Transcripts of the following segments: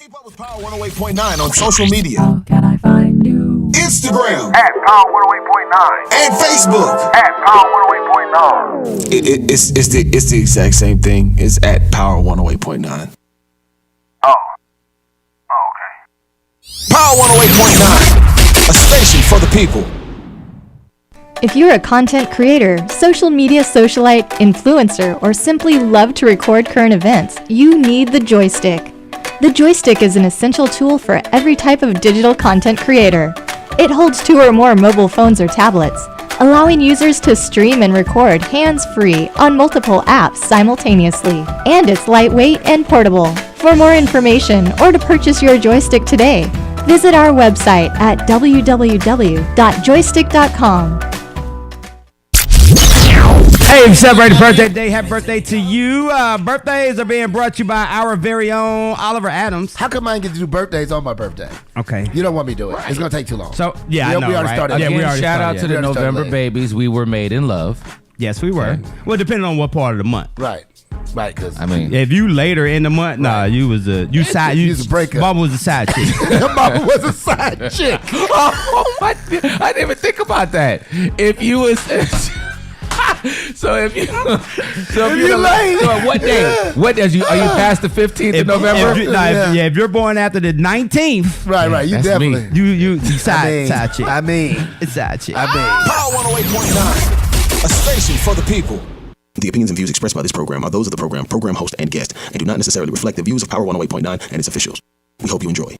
Keep up with Power 108.9 on social media. How can I find you? Instagram. At Power 108.9. And Facebook. At Power 108.9. It's the exact same thing. It's at Power 108.9. Oh, okay. Power 108.9. A station for the people. If you're a content creator, social media socialite, influencer, or simply love to record current events, you need the Joystick. The Joystick is an essential tool for every type of digital content creator. It holds 2 or more mobile phones or tablets, allowing users to stream and record hands-free on multiple apps simultaneously. And it's lightweight and portable. For more information or to purchase your Joystick today, visit our website at www.joystick.com. Hey, celebrating birthday day. Happy birthday to you. Birthdays are being brought to you by our very own Oliver Adams. How come I didn't get to do birthdays on my birthday? Okay. You don't want me to do it. It's going to take too long. So, yeah, I know, we already right? started. Yeah, Again, we already shout started, out to yeah. the We already started November late. babies. We were made in love. Yes, we were. Well, depending on what part of the month. Right. Right, because I mean, If you later in the month, nah, you was a was a breakup. Mama was a side chick. Mama was a side chick. oh my! I didn't even think about that. If you was, so if you late. So what day? What day? Are you past the 15th of November? If you're born after the 19th, Right, right. You That's definitely. me. you side chick. It's Side chick. I mean. Power 108.9. A station for the people. The opinions and views expressed by this program are those of the program host, and guest, and do not necessarily reflect the views of Power 108.9 and its officials. We hope you enjoy.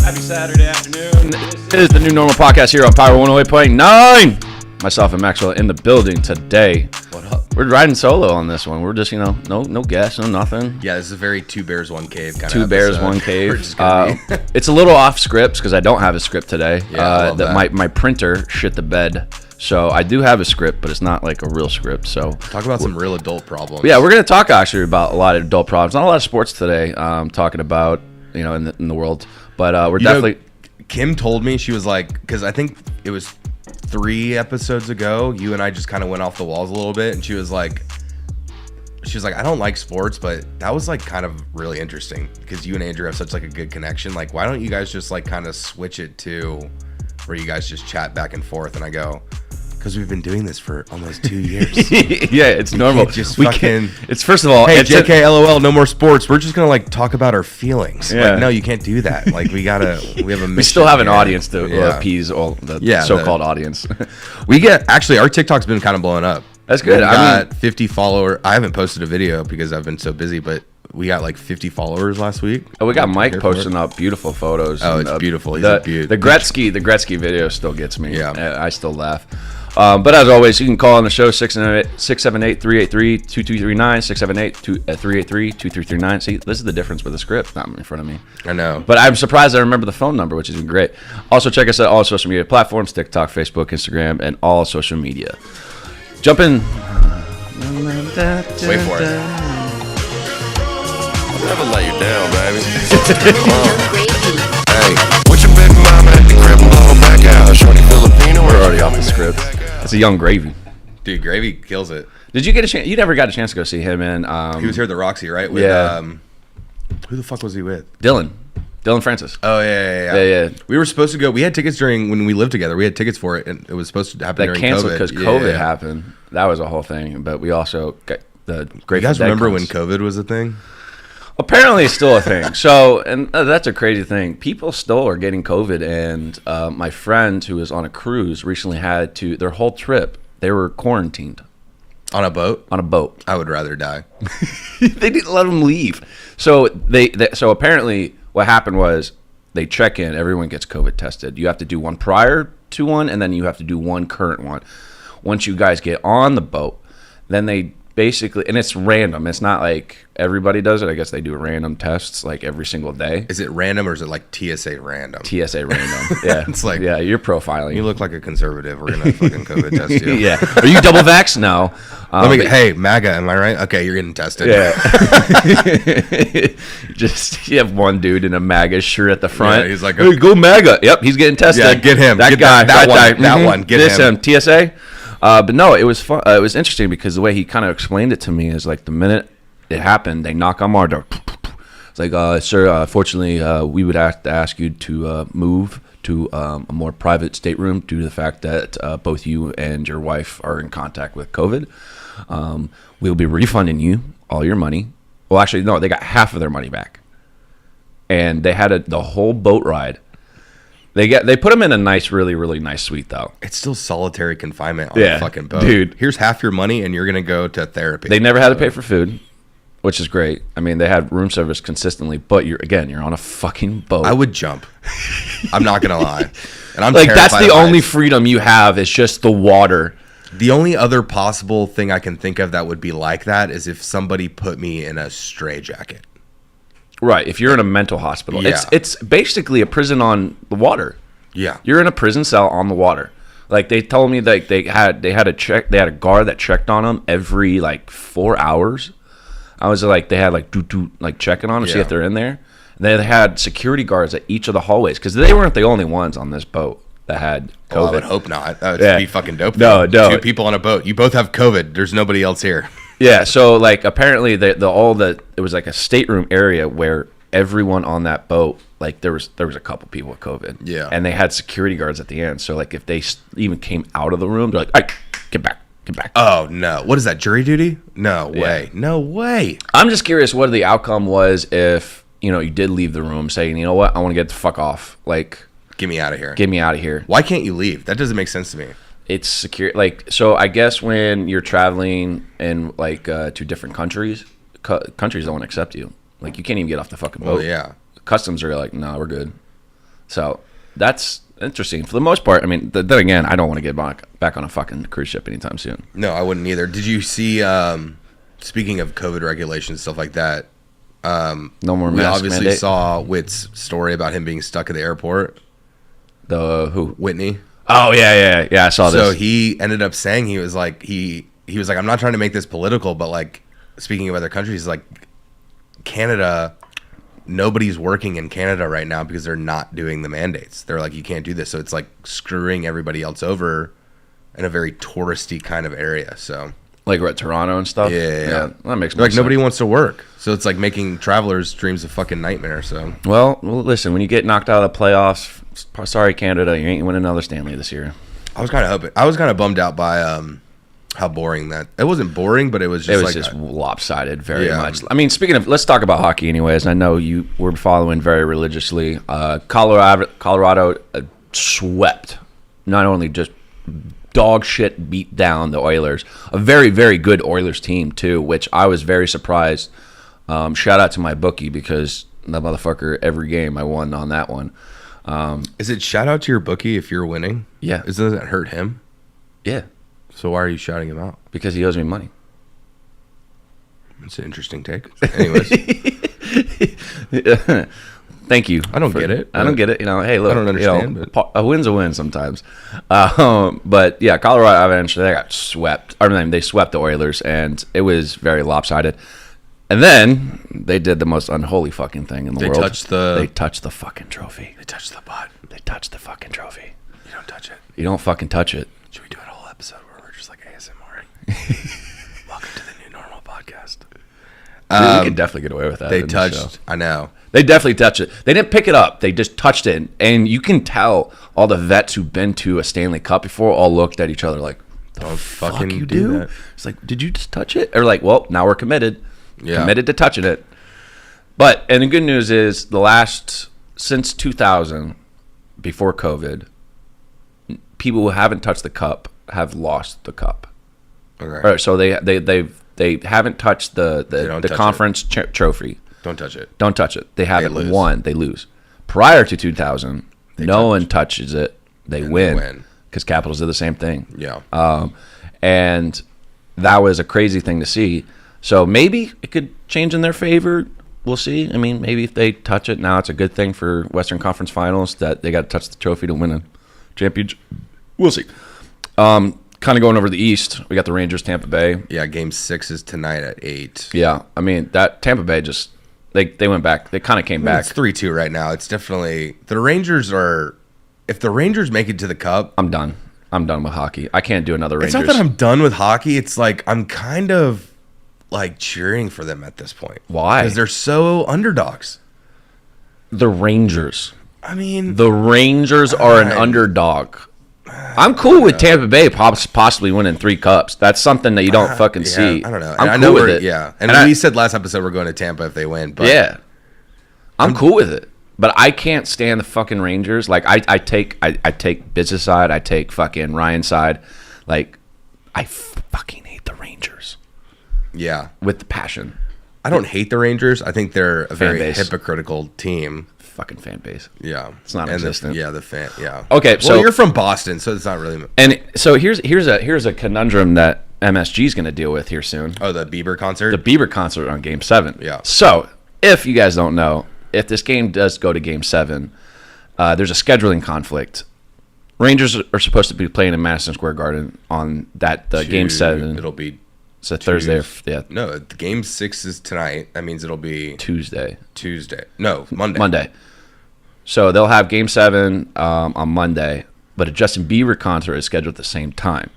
Happy Saturday afternoon. This is the New Normal Podcast here on Power 108.9. Myself and Maxwell in the building today. What up? We're riding solo on this one. We're just, no guests, no nothing. Yeah, this is a very two bears, one cave kind of Two bears, episode. one We're cave. just gonna be- It's a little off script because I don't have a script today. Yeah, I love that. My printer shit the bed. So I do have a script, but it's not like a real script. So Talk about some real adult problems. yeah, we're going to talk actually about a lot of adult problems. Not a lot of sports today, talking about, in the world. But we're definitely... Kim told me, she was like, because I think it was 3 episodes ago, you and I just kind of went off the walls a little bit, and she was like, I don't like sports, but that was like kind of really interesting because you and Andrew have such like a good connection. Like, why don't you guys just like kind of switch it to where you guys just chat back and forth? And I go, because we've been doing this for almost 2 years. yeah, it's normal. can't just We fucking- can't- It's first of all, Hey, it's JK, LOL, no more sports. We're just gonna like talk about our feelings. Yeah. Like, no, you can't do that. Like, we have a mission. we still have an here. audience to Yeah. appease all the Yeah, so-called audience. We get actually our TikTok's been kind of blowing up. That's good. We I got 50 followers. I haven't posted a video because I've been so busy, but we got like 50 followers last week. We got Mike Here for posting up beautiful photos. Oh, and, it's beautiful. He's The, a beaut. the Gretzky video still gets me. Yeah. I still laugh. But as always, you can call on the show 678-383-2239, 678-383-2339. See, this is the difference with the script not in front of me. I know. But I'm surprised I remember the phone number, which is great. Also, check us out on all social media platforms, TikTok, Facebook, Instagram, and all social media. Jump in. Wait for it. I'll never let you down, baby. Hey, with your baby mama at the crib, blow back out. Shorty Filipino. We're already off the script. It's a Young Gravy. Dude, Gravy kills it. Did you get a chance? You never got a chance to go see him in. He was here at the Roxy, right? With, Yeah. Who the fuck was he with? Dylan Francis. Oh, yeah. Yeah. We were supposed to go. We had tickets when we lived together. We had tickets for it, and it was supposed to happen That during canceled COVID. because COVID happened. That was a whole thing. But we also got the Grateful You guys Dead remember when cons. COVID was a thing? Apparently, it's still a thing. So, and that's a crazy thing. People still are getting COVID. And my friend who was on a cruise recently had to, their whole trip, they were quarantined On a boat? on a boat. I would rather die. They didn't let them leave. So so apparently what happened was they check in, everyone gets COVID tested. You have to do one prior to one, and then you have to do one current one. Once you guys get on the boat, then they basically, and it's random. It's not like everybody does it. I guess they do random tests like every single day. Is it random or is it like TSA random? TSA random. Yeah. It's like- yeah, you're profiling. You look like a conservative. We're gonna fucking COVID test you. yeah. Are you double vax? No. Hey, MAGA, am I right? Okay, you're getting tested. Yeah. Just you have one dude in a MAGA shirt at the front. Yeah, he's like, hey, go MAGA. Yep, he's getting tested. Yeah, get him. That Get guy. that one. guy. That one. Get this him. TSA. But no, it was fun. It was interesting because the way he kind of explained it to me is like the minute it happened, they knock on our door. It's like, sir, fortunately, we would have to ask you to move to a more private stateroom due to the fact that both you and your wife are in contact with COVID. We'll be refunding you all your money. Well, actually, no, they got half of their money back. And they had the whole boat ride. They put them in a nice, really, really nice suite, though. It's still solitary confinement on a fucking boat. Dude. Here's half your money and you're going to go to therapy. They never had to pay for food, which is great. I mean, they had room service consistently, but you're on a fucking boat. I would jump. I'm not going to lie. And I'm like, that's terrified the of only heights. freedom you have is just the water. The only other possible thing I can think of that would be like that is if somebody put me in a straitjacket. Right. If you're in a mental hospital, Yeah. it's basically a prison on the water. Yeah. You're in a prison cell on the water. Like, they told me that they had a guard that checked on them every like 4 hours. I was like, they had like like checking on them, see Yeah. if they're in there. And they had security guards at each of the hallways because they weren't the only ones on this boat that had COVID. Well, I would hope not. That would Yeah. be fucking dope. No, though. no. 2 people on a boat. You both have COVID. There's nobody else here. Yeah, so like apparently it was like a stateroom area where everyone on that boat, like there was a couple people with COVID. Yeah. And they had security guards at the end. So like if they even came out of the room, they're like, "All right, get back." Oh, no. What is that, jury duty? No way. No way. I'm just curious what the outcome was if, you did leave the room saying, you know what, I want to get the fuck off. Like, Get me out of here. get me out of here. Why can't you leave? That doesn't make sense to me. It's secure. Like, so I guess when you're traveling in like to different countries, countries don't accept you. Like, you can't even get off the fucking boat. Well, yeah. Customs are like, no, we're good. So that's interesting. For the most part, I mean, then again, I don't want to get back on a fucking cruise ship anytime soon. No, I wouldn't either. Did you see, speaking of COVID regulations, stuff like that, No more we mask obviously mandate. saw Whit's story about him being stuck at the airport. The who? Whitney. Oh, yeah. I saw this. So he ended up saying he was like, I'm not trying to make this political, but like, speaking of other countries, like Canada, nobody's working in Canada right now because they're not doing the mandates. They're like, you can't do this. So it's like screwing everybody else over in a very touristy kind of area. So Like we're at Toronto and stuff. Yeah. That makes They're more like, nobody sense. wants to work. So it's like making travelers' dreams a fucking nightmare. So Well, listen. When you get knocked out of the playoffs, sorry Canada, you ain't winning another Stanley this year. I was kind of bummed out by how boring that. It wasn't boring, but it was just Just lopsided very Yeah. much. I mean, speaking of, let's talk about hockey anyways. I know you were following very religiously. Colorado swept, not only just dog shit beat down the Oilers. A very, very good Oilers team too, which I was very surprised. Shout out to my bookie because that motherfucker, every game I won on that one. Is it shout out to your bookie if you're winning? Yeah. Doesn't that hurt him? Yeah, So why are you shouting him out? because he owes me money. It's an interesting take. Anyways, Thank you. I don't get it, I don't but- get it. Hey, look. I don't understand, A win's a win sometimes. But yeah, Colorado Avalanche, they got swept. I mean, they swept the Oilers, and it was very lopsided. And then they did the most unholy fucking thing in the world. They touched the fucking trophy. They touched the butt. They touched the fucking trophy. You don't touch it. You don't fucking touch it. Should we do a whole episode where we're just like ASMR? Welcome to the New Normal podcast. We could definitely get away with that. They in this show. touched. I know. They definitely touched it. They didn't pick it up. They just touched it. And you can tell all the vets who've been to a Stanley Cup before all looked at each other like, Don't fuck fucking you do do? that. It's like, did you just touch it? Or like, well, now we're committed. Yeah. Committed to touching it. And the good news is since 2000, before COVID, people who haven't touched the cup have lost the cup. Okay. Or, so they haven't touched don't the touch conference trophy. Don't touch it. Don't touch it. They haven't lose. won. They lose. Prior to 2000, no one touches it. They And they win. win. Because Capitals did the same thing. Yeah. And that was a crazy thing to see. So maybe it could change in their favor. We'll see. I mean, maybe if they touch it now, it's a good thing for Western Conference Finals that they got to touch the trophy to win a championship. We'll see. Kind of going over the East, we got the Rangers, Tampa Bay. Yeah. Game 6 is tonight at 8. Yeah, I mean that Tampa Bay just they went back. They kind of came back. It's 3-2 right now. It's definitely the Rangers are. If the Rangers make it to the Cup, I'm done. I'm done with hockey. I can't do another Rangers. it's not that I'm done with hockey. It's like I'm kind of like cheering for them at this point. Why? Because they're so underdogs. The Rangers. I mean, The Rangers are an underdog. I'm cool with Tampa Bay possibly winning 3 cups. That's something that you don't fucking see. I don't know. I'm I cool know with it. Yeah, and, we said last episode we're going to Tampa if they win. But yeah, I'm cool with it. But I can't stand the fucking Rangers. Like I take business side. I take fucking Ryan side. Like I fucking hate the Rangers. Yeah, with the passion. I don't hate the Rangers. I think they're a very base. hypocritical team. Fucking fan base. Yeah, it's not existent. The fan. Yeah. Okay, well, so you're from Boston, so it's not really. And so here's a conundrum that MSG is going to deal with here soon. Oh, the Bieber concert. The Bieber concert on Game 7. Yeah. So if you guys don't know, if this game does go to Game 7, there's a scheduling conflict. Rangers are supposed to be playing in Madison Square Garden on that Game 7. It'll be. It's a Thursday. Yeah. No, Game 6 is tonight. That means it'll be Tuesday. No, Monday. Monday. So they'll have Game 7 on Monday, but a Justin Bieber concert is scheduled at the same time.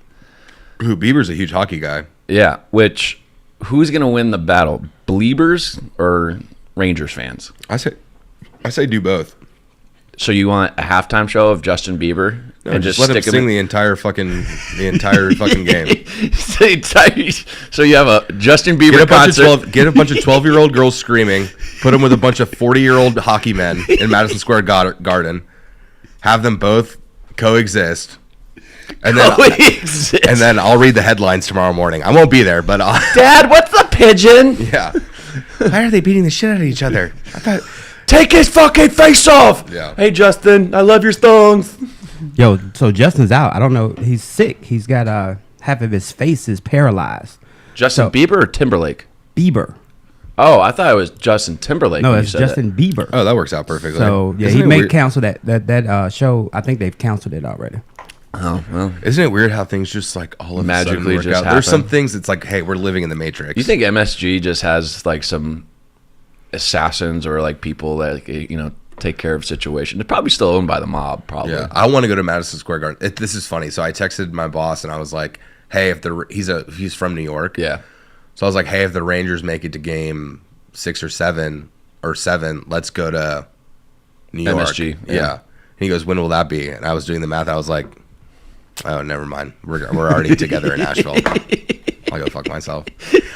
Who Bieber's a huge hockey guy. Yeah. Who's going to win the battle? Bleebers or Rangers fans? I say do both. So you want a halftime show of Justin Bieber and just let him sing the entire fucking game. So you have a Justin Bieber concert. Get a bunch of 12-year-old girls screaming. Put them with a bunch of 40-year-old hockey men in Madison Square Garden. Have them both coexist. And then I'll read the headlines tomorrow morning. I won't be there, but Dad, what's the pigeon? Yeah. Why are they beating the shit out of each other? I thought. Take his fucking face off. Yeah. Hey, Justin, I love your thongs. Yo, so Justin's out. I don't know. He's sick. He's got half of his face is paralyzed. Justin Bieber or Timberlake? Bieber. Oh, I thought it was Justin Timberlake. No, it's Justin Bieber. Oh, that works out perfectly. So yeah, he may cancel that show. I think they've canceled it already. Oh well, isn't it weird how things just like all of magically a sudden work out? There's some things it's like, hey, we're living in the Matrix. You think MSG just has like some assassins or like people that take care of situation? They're probably still owned by the mob. Probably. Yeah, I want to go to Madison Square Garden. This is funny. So I texted my boss and I was like, hey, if he's from New York. Yeah. So I was like, hey, if the Rangers make it to Game 6 or 7, let's go to New York. MSG. Yeah. And he goes, when will that be? And I was doing the math. I was like, oh, never mind. We're already together in Nashville. I'll go fuck myself.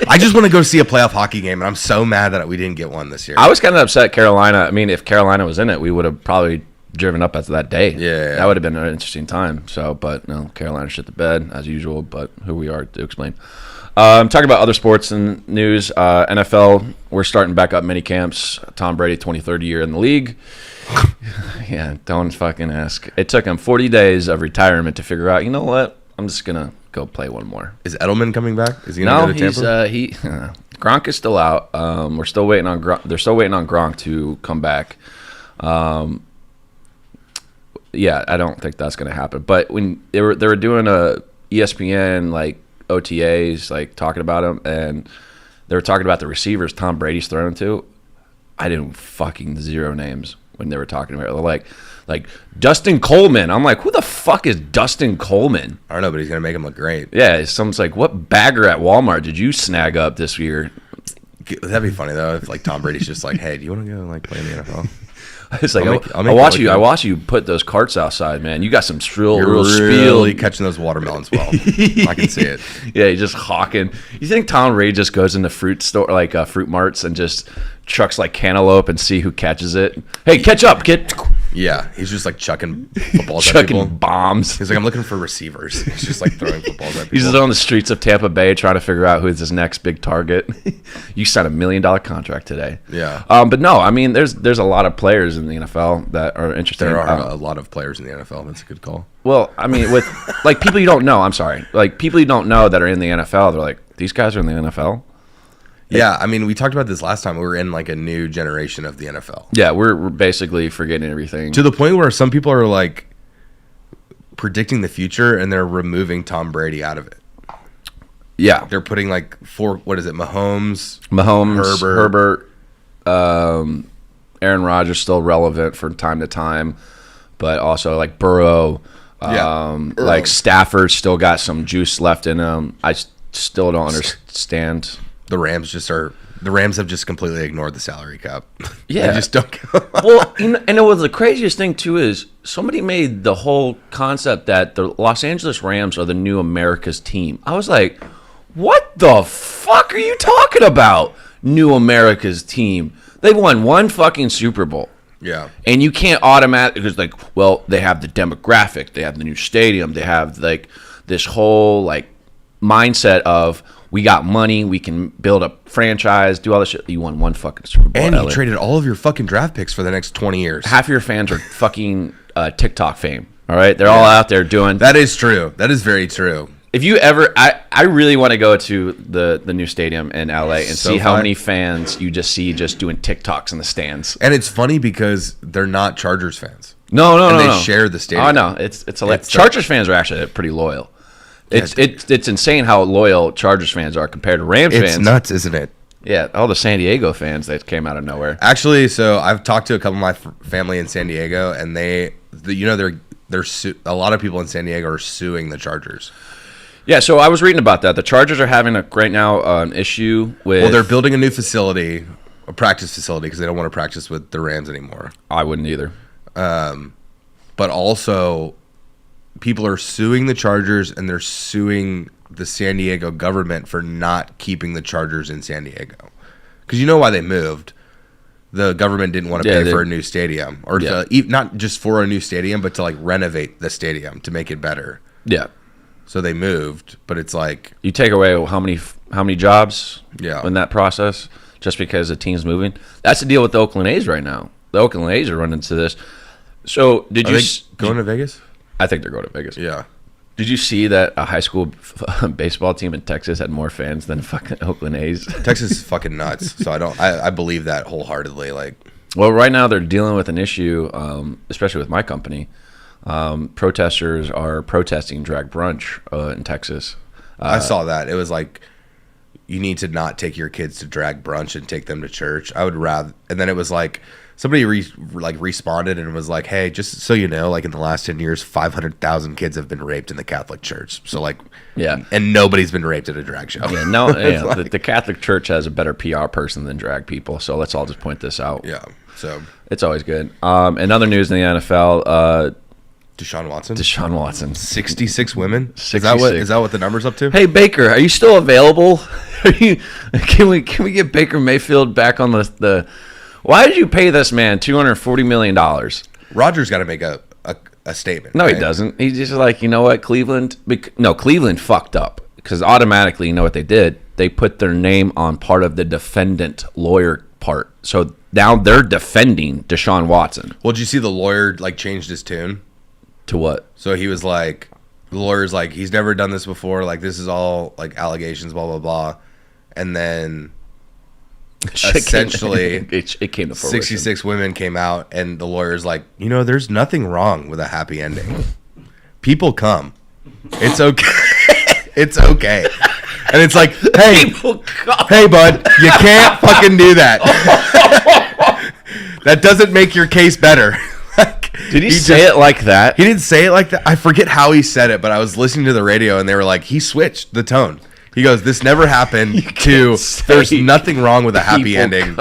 I just want to go see a playoff hockey game, and I'm so mad that we didn't get one this year. I was kind of upset Carolina. I mean, if Carolina was in it, we would have probably driven up after that day. Yeah. That would have been an interesting time. So, but no, Carolina shit the bed as usual, but who we are to explain. Talking about other sports and news, NFL, we're starting back up mini camps. Tom Brady, 23rd year in the league. Yeah, don't fucking ask. It took him 40 days of retirement to figure out, you know what? I'm just going to go play one more. Is Edelman coming back? Is he going to go to Tampa? Gronk is still out. We're still waiting on Gronk. They're still waiting on Gronk to come back. Yeah, I don't think that's going to happen. But when they were doing a ESPN like OTAs, like talking about him, and they were talking about the receivers Tom Brady's thrown to. I didn't fucking zero names when they were talking about it. Like Dustin Coleman. I'm like, who the fuck is Dustin Coleman? I don't know, but he's gonna make him look great. Yeah, someone's like, what bagger at Walmart did you snag up this year? That'd be funny though if like Tom Brady's just like, hey, do you want to go like play in the NFL? It's like I watch you put those carts outside, man. You got some real really catching those watermelons well. I can see it. Yeah, he's just hawking. You think Tom Brady just goes into fruit store like fruit marts and just chucks like cantaloupe and see who catches it? Hey, catch up, kid. Yeah, he's just like chucking footballs at people. Chucking bombs. He's like, I'm looking for receivers. He's just like throwing footballs at people. He's just on the streets of Tampa Bay trying to figure out who's his next big target. You signed $1 million contract today. Yeah. But no, I mean, there's a lot of players in the NFL that are interesting. There are a lot of players in the NFL. That's a good call. Well, I mean, with like people you don't know. I'm sorry, like people you don't know that are in the NFL. They're like, these guys are in the NFL. Yeah, I mean, we talked about this last time. We were in like a new generation of the NFL. Yeah, we're basically forgetting everything to the point where some people are like predicting the future and they're removing Tom Brady out of it. Yeah, they're putting like Mahomes, Herbert, Aaron Rodgers still relevant from time to time, but also like Burrow, like Stafford still got some juice left in him. I still don't understand. the Rams have just completely ignored the salary cap. Yeah. They just don't. Well, and it was the craziest thing too is somebody made the whole concept that the Los Angeles Rams are the new America's team. I was like, what the fuck are you talking about? New America's team. They won one fucking Super Bowl. Yeah. And you can't automatically, because like, well, they have the demographic, they have the new stadium, they have like this whole like mindset of we got money, we can build a franchise, do all this shit. You won one fucking Super Bowl. And you LA. traded all of your fucking draft picks for the next 20 years. Half of your fans are fucking TikTok fame. All right, they're all out there doing. That is true. That is very true. If you ever, I really want to go to the new stadium in LA and So see how fun. many fans you just see just doing TikToks in the stands. And it's funny because they're not Chargers fans. No, And they no. share the stadium. Oh no, it's Chargers fans are actually pretty loyal. It's insane how loyal Chargers fans are compared to Rams fans. It's nuts, isn't it? Yeah, all the San Diego fans that came out of nowhere. Actually, so I've talked to a couple of my family in San Diego, and they're a lot of people in San Diego are suing the Chargers. Yeah, so I was reading about that. The Chargers are having right now an issue with. Well, they're building a new facility, a practice facility, because they don't want to practice with the Rams anymore. I wouldn't either. But also, people are suing the Chargers, and they're suing the San Diego government for not keeping the Chargers in San Diego. Because you know why they moved. The government didn't want to pay for a new stadium. Or not just for a new stadium, but to like renovate the stadium to make it better. Yeah. So they moved, but it's like... You take away how many jobs Yeah. in that process just because the team's moving? That's the deal with the Oakland A's right now. The Oakland A's are running into this. So did Are you... they going to Vegas? I think they're going to Vegas. Yeah. Did you see that a high school baseball team in Texas had more fans than fucking Oakland A's? Texas is fucking nuts. So I believe that wholeheartedly. Like, Well, right now they're dealing with an issue, especially with my company. Protesters are protesting drag brunch in Texas. I saw that. It was like, you need to not take your kids to drag brunch and take them to church. I would rather... And then it was like... Somebody responded and was like, "Hey, just so you know, like in the last 10 years, 500,000 kids have been raped in the Catholic Church. So like, Yeah. and nobody's been raped at a drag show." Yeah, no, yeah, like- the Catholic Church has a better PR person than drag people, so let's all just point this out. Yeah. So It's always good. In other news in the NFL, Deshaun Watson, Deshaun Watson. 66 women. 66. Is that what the number's up to? Hey Baker, are you still available? Can we get Baker Mayfield back on the Why did you pay this man $240 million? Rodgers got to make a statement. No, right? he doesn't. He's just like, you know what, Cleveland? Cleveland fucked up because automatically, you know what they did? They put their name on part of the defendant lawyer part. So now they're defending Deshaun Watson. Well, did you see the lawyer like changed his tune? To what? So he was like, the lawyer's like, he's never done this before. Like, this is all like allegations, blah, blah, blah. And then essentially it came to fruition. 66 women came out, and the lawyer's like, you know, there's nothing wrong with a happy ending. People come. It's okay. It's okay. And it's like, hey, hey, bud, you can't fucking do that. That doesn't make your case better. Did he say it like that? He didn't say it like that. I forget how he said it, but I was listening to the radio, and they were like, he switched the tone. He goes, this never happened to, there's nothing wrong with a happy ending.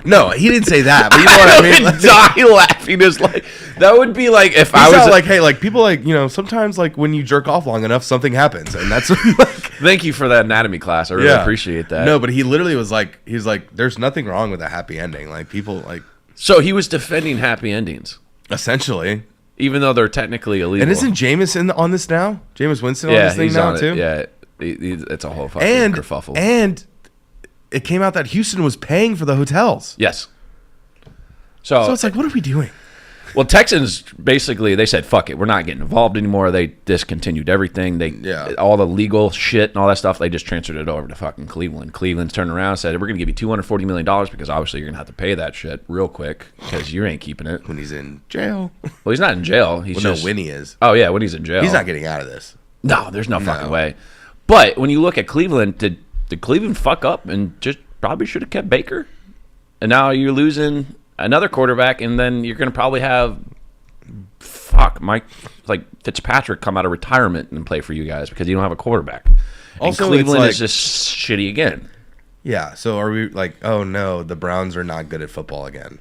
No, he didn't say that, but you know what I mean? Like, die laughing is like, that would be like if I was like, hey, like people like, you know, sometimes like when you jerk off long enough, something happens. And that's like, thank you for that anatomy class. I really appreciate that. No, but he literally was like, he's like, there's nothing wrong with a happy ending. Like people like. So he was defending happy endings. Essentially. Even though they're technically illegal. And isn't Jameis on this now? Jameis Winston on this thing now too? Yeah. It's a whole fucking kerfuffle. And it came out that Houston was paying for the hotels. Yes. So it's like, what are we doing? Well, Texans basically they said, "Fuck it, we're not getting involved anymore." They discontinued everything. All the legal shit and all that stuff. They just transferred it over to fucking Cleveland. Cleveland's turned around and said, "We're going to give you $240 million because obviously you're going to have to pay that shit real quick because you ain't keeping it when he's in jail." Well, he's not in jail. He's just when he is. Oh yeah, when he's in jail, he's not getting out of this. No, there's no fucking way. But when you look at Cleveland, did Cleveland fuck up and just probably should have kept Baker? And now you're losing another quarterback, and then you're going to probably have Fitzpatrick come out of retirement and play for you guys because you don't have a quarterback. Also, and Cleveland it's like, is just shitty again. Yeah. So are we like, oh no, the Browns are not good at football again?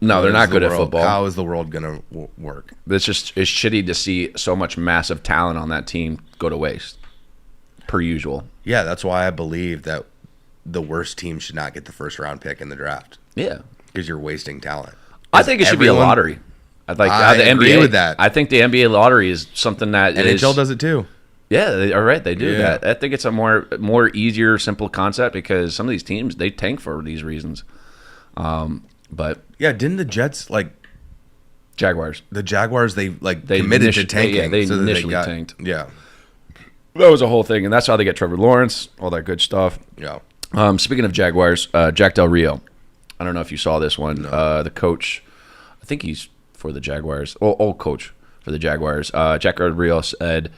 No, they're How not is the good at world- football. How is the world gonna work? It's shitty to see so much massive talent on that team go to waste. Per usual. Yeah, that's why I believe that the worst team should not get the first round pick in the draft. Yeah. Because you're wasting talent. I think it should be a Everyone- lottery. I'd like I the agree NBA with that. I think the NBA lottery is something that NHL does it too. Yeah, they are right. They do Yeah. that. I think it's a more easier, simple concept because some of these teams they tank for these reasons. But Yeah, didn't the Jets like Jaguars? the Jaguars? They They committed to initi- tanking. they so that initially got, tanked. Yeah, That was a whole thing, and that's how they get Trevor Lawrence, all that good stuff. yeah. Speaking of Jaguars, Jack Del Rio. I don't know if you saw this one. The coach, I think he's for the Jaguars. Old coach for the Jaguars. Jack Del Rio said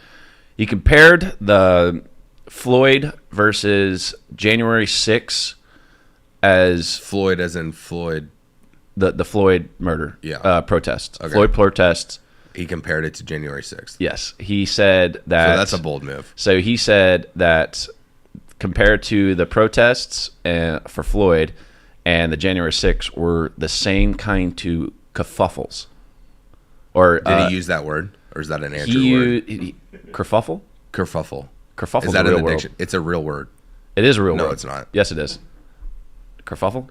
he compared the Floyd versus January 6th as Floyd, as in Floyd. the Floyd murder protest. Okay. Floyd protests. He compared it to January 6th. Yes. He said that. So that's a bold move. So he said that compared to the protests for Floyd and the January 6th were the same kind to kerfuffles. Or Did he use that word, or is that an Andrew word? Kerfuffle? Kerfuffle. Kerfuffle Is that a in real the word. diction? It's a real word. It is a real No, word. it's not. Yes, it is. Kerfuffle?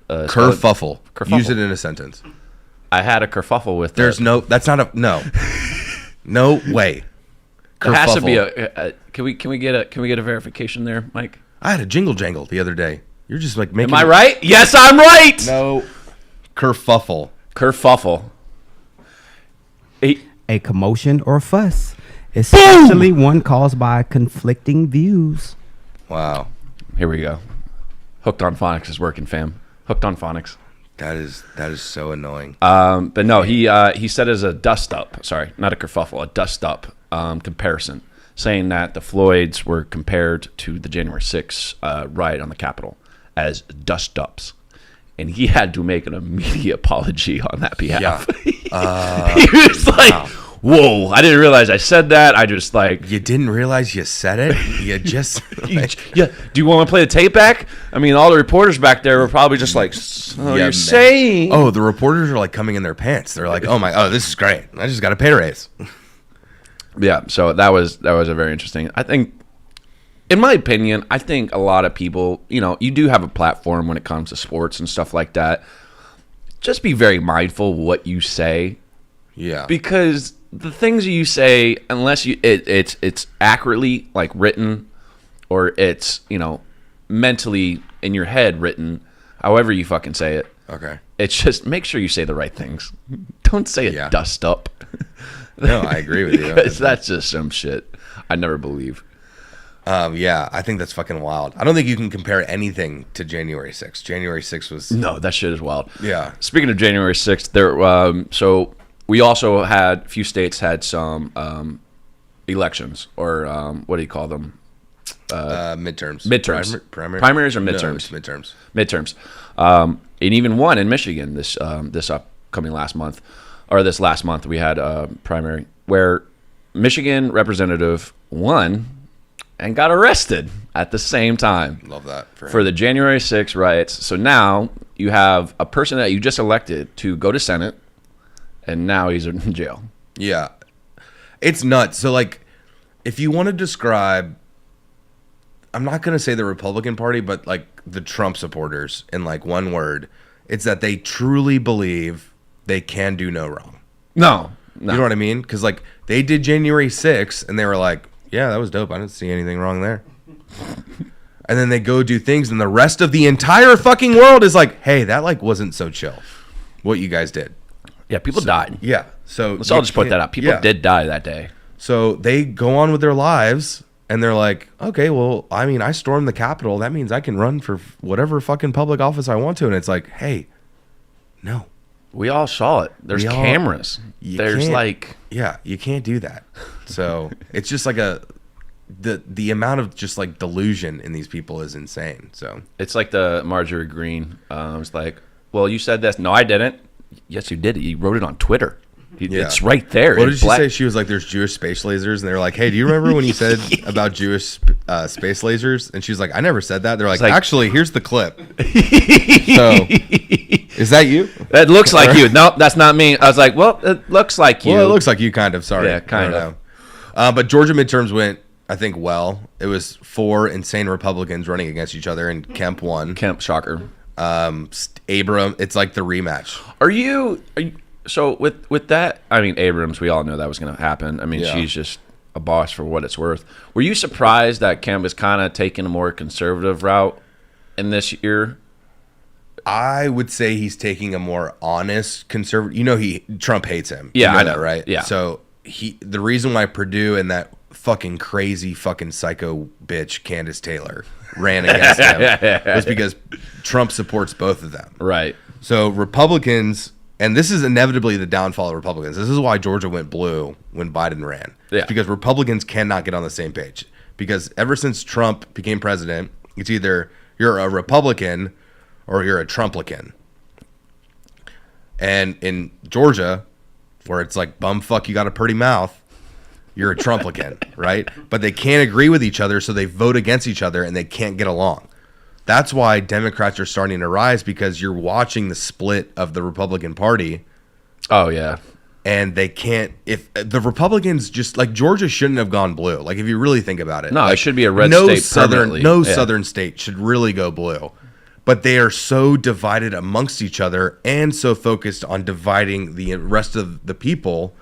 Kerfuffle. Kerfuffle. Use it in a sentence. I had a kerfuffle with. There's no. That's not a no. No way. There has to be Kerfuffle. Can we get a verification there, Mike? I had a jingle jangle the other day. You're just like making. Am I right? Yes, I'm right. No. Kerfuffle. Kerfuffle. A commotion or fuss, especially one caused by conflicting views. Wow. Here we go. Hooked on Phonics is working, fam. Hooked on Phonics. That is so annoying. But no, he said as a dust up. Sorry, not a kerfuffle, a dust up comparison, saying that the Floyds were compared to the January 6th riot on the Capitol as dust ups, and he had to make an immediate apology on that behalf. Yeah. He was like, "Whoa, I didn't realize I said that. I just like." You didn't realize you said it? You just Yeah. Do you want to play the tape back? I mean, all the reporters back there were probably just like, "So Yeah, you're man. saying?" Oh, the reporters are like coming in their pants. They're like, "Oh, this is great. I just got a pay raise." Yeah. So that was a very interesting. I think, in my opinion, I think a lot of people, you do have a platform when it comes to sports and stuff like that. Just be very mindful what you say, Yeah. because the things you say, unless it's accurately like written, or it's mentally in your head written, however you fucking say it. Okay. It's just make sure you say the right things. Don't say a dust up. No, I agree with you. Because that's just some shit I never believe. Yeah, I think that's fucking wild. I don't think you can compare anything to January 6th. January 6th was No, that shit is wild. Yeah. Speaking of January 6th, so we also had a few states had some elections, or what do you call them? midterms. Midterms. Primaries or No, midterms? it's midterms. Midterms. And even one in Michigan this upcoming last month, or this last month, we had a primary where Michigan representative won and got arrested at the same time. Love that for the January 6th riots. So now you have a person that you just elected to go to Senate, and now he's in jail. Yeah. It's nuts. So, like, if you want to describe, I'm not going to say the Republican Party, but, like, the Trump supporters in, like, one word, it's that they truly believe they can do no wrong. No. You know what I mean? Because, like, they did January 6th, and they were like, yeah, that was dope. I didn't see anything wrong there. And then they go do things, and the rest of the entire fucking world is like, hey, that, like, wasn't so chill, what you guys did. Yeah, people died. Yeah. So let's all just put that out. People did die that day. So they go on with their lives, and they're like, okay, well, I mean, I stormed the Capitol. That means I can run for whatever fucking public office I want to. And it's like, hey, no. We all saw it. There's cameras. There's like... Yeah, you can't do that. So it's just like the amount of just like delusion in these people is insane. So it's like the Marjorie Greene. It's like, well, you said this. No, I didn't. Yes, you did. You wrote it on Twitter. It's right there. What in did she black. say? She was like, "There's Jewish space lasers," and they're like, "Hey, do you remember when you said about Jewish space lasers?" And she's like, "I never said that." They're like, "Actually, here's the clip." So, is that you? That looks like you. No, that's not me. I was like, well, it looks like you. Well, it looks like you, kind of. Sorry. Yeah, kind of. But Georgia midterms went, I think, well. It was 4 insane Republicans running against each other, and Kemp won. Kemp, shocker. Abram, it's like the rematch. Are you so with that? I mean, Abrams, we all know that was going to happen. I mean, Yeah. she's just a boss for what it's worth. Were you surprised that Kemp is kind of taking a more conservative route in this year? I would say he's taking a more honest conservative. You know, Trump hates him. Yeah, you know I know. that, right? Yeah. So the reason why Purdue and that fucking crazy fucking psycho bitch Candace Taylor ran against him was because Trump supports both of them. Right. So Republicans, and this is inevitably the downfall of Republicans. This is why Georgia went blue when Biden ran. Yeah. It's because Republicans cannot get on the same page. Because ever since Trump became president, it's either you're a Republican or you're a Trumplican. And in Georgia, where it's like, bumfuck, you got a pretty mouth, you're a Trumplican, right? But they can't agree with each other, so they vote against each other, and they can't get along. That's why Democrats are starting to rise, because you're watching the split of the Republican Party. Oh, yeah. And they can't, if the Republicans just, like, Georgia shouldn't have gone blue. Like, if you really think about it. No, like, it should be a red state permanently. No Yeah. southern state should really go blue. But they are so divided amongst each other and so focused on dividing the rest of the people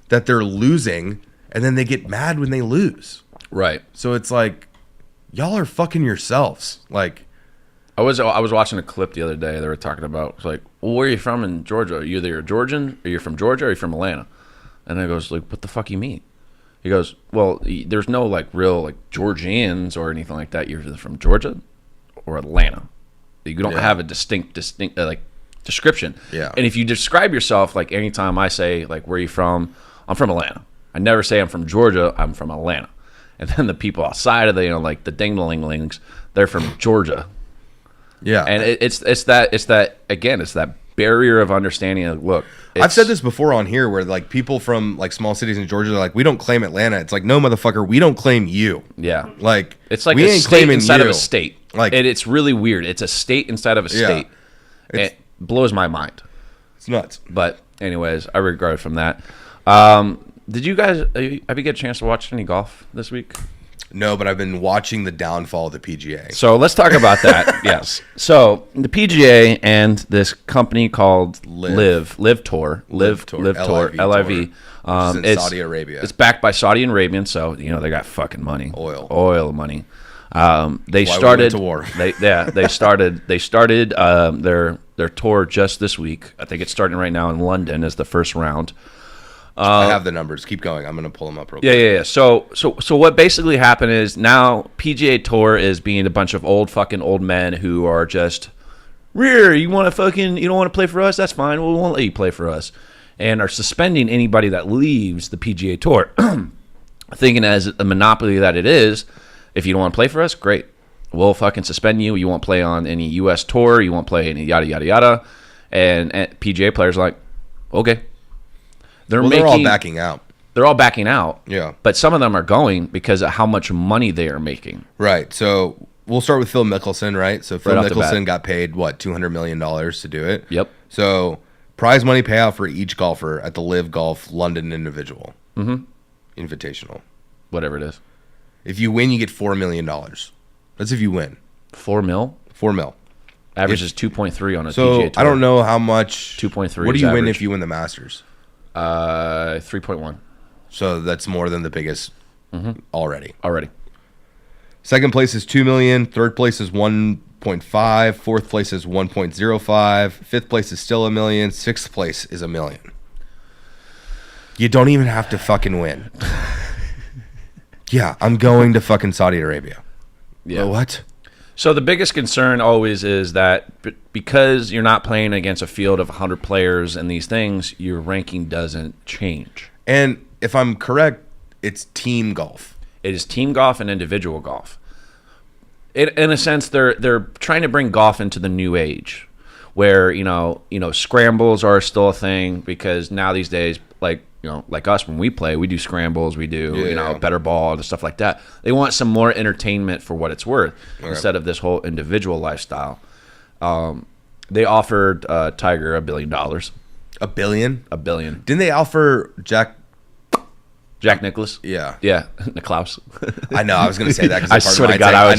that they're losing, and then they get mad when they lose. Right. So it's like, y'all are fucking yourselves. Like, I was watching a clip the other day. They were talking about, it's like, well, where are you from in Georgia? Are you either a Georgian, or you're from Georgia, or you're from Atlanta? And I goes, like, what the fuck you mean? He goes, well, there's no like real like Georgians or anything like that. You're either from Georgia or Atlanta. You don't have a distinct like description. Yeah. And if you describe yourself, like anytime I say like where are you from, I'm from Atlanta. I never say I'm from Georgia. I'm from Atlanta. And then the people outside of the like the ding-a-ling-lings, they're from Georgia. yeah. And it's that barrier of understanding. Of, look, I've said this before on here, where like people from like small cities in Georgia are like, we don't claim Atlanta. It's like, no, motherfucker, we don't claim you. Yeah. Like, It's like we a ain't state claiming inside of you. a state. Like, and it's really weird. It's a state inside of a Yeah. state. It blows my mind. it's nuts. But anyways, I regret from that. Did you guys have you get a chance to watch any golf this week? No, but I've been watching the downfall of the PGA. So let's talk about that. Yes. So the PGA and this company called Live Tour, LIV LIV, which is in Saudi Arabia. It's backed by Saudi Arabian, so you know they got fucking money, oil money. They started to war. They started their tour just this week. I think it's starting right now in London as the first round. I have the numbers. Keep going. I'm going to pull them up real quick. Yeah. So what basically happened is now PGA Tour is being a bunch of old men who are just, you want to fucking, you don't want to play for us? That's fine. We won't let you play for us. And are suspending anybody that leaves the PGA Tour. Thinking as a monopoly that it is, if you don't want to play for us, great. We'll fucking suspend you. You won't play on any U.S. tour. You won't play any yada, yada, yada. And PGA players are like, okay. They're all backing out. They're all backing out. Yeah. But some of them are going because of how much money they are making. Right. So we'll start with Phil Mickelson, right? So Phil Right off the Mickelson bat. got got paid, what, $200 million to do it? Yep. So prize money payout for each golfer at the Live Golf London Individual. Mm-hmm. Invitational. Whatever it is. If you win, you get $4 million. That's if you win. $4 mil? $4 mil. Average is 2.3 on a So PGA Tour. I don't know how much. 2.3 What do is you win average. if you win the Masters? 3.1 So that's more than the biggest already. already. Second place is $2 million. Third place is 1.5. Fourth place is 1.05. Fifth place is still $1 million. Sixth place is $1 million. You don't even have to fucking win. Yeah, I'm going to fucking Saudi Arabia. Yeah. What? So the biggest concern always is that because you're not playing against a field of 100 players and these things, your ranking doesn't change. And if I'm correct, it's team golf. It is team golf and individual golf. In a sense, they're trying to bring golf into the new age, where scrambles are still a thing, because now these days, like us, when we play, we do scrambles, we do better ball and stuff like that. They want some more entertainment for what it's worth, instead of this whole individual lifestyle. They offered Tiger $1 billion. $1 billion? $1 billion. Didn't they offer Jack Nicholas? Yeah. Yeah, Nicklaus. I know. I was going to say that. I swear to God, I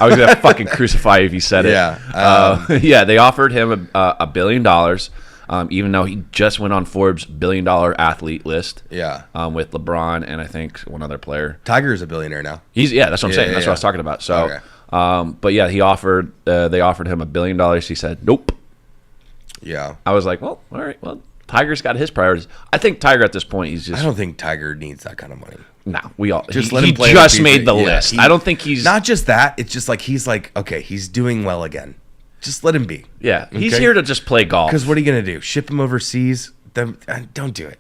was gonna fucking crucify you if you said it. Yeah. They offered him $1 billion, even though he just went on Forbes $1 billion athlete list. Yeah. With LeBron and I think one other player. Tiger's a billionaire now. That's what I'm saying. That's what I was talking about. So, okay. But yeah, they offered him $1 billion. He said, nope. Yeah. I was like, well, all right. Well, Tiger's got his priorities. I think Tiger at this point, he's just. I don't think Tiger needs that kind of money. No, we all just he, let him play. He just made the list. I don't think he's not just that. It's just like he's like, okay, he's doing well again. Just let him be. Yeah, he's here to just play golf. Because what are you gonna do? Ship him overseas? Don't do it.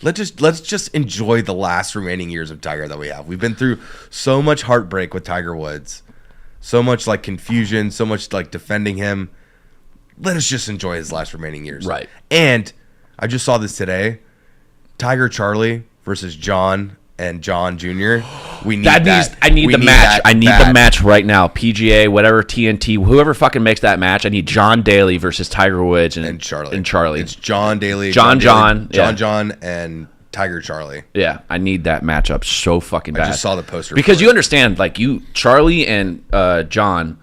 Let's just enjoy the last remaining years of Tiger that we have. We've been through so much heartbreak with Tiger Woods, so much like confusion, so much like defending him. Let us just enjoy his last remaining years. Right. And I just saw this today. Tiger Charlie versus John and John Jr. We need that. I need the match. I need the match right now. PGA, whatever, TNT, whoever fucking makes that match. I need John Daly versus Tiger Woods and Charlie. It's John Daly, John, and Tiger Charlie. Yeah, I need that matchup so fucking bad. I just saw the poster. Because you understand, like Charlie and John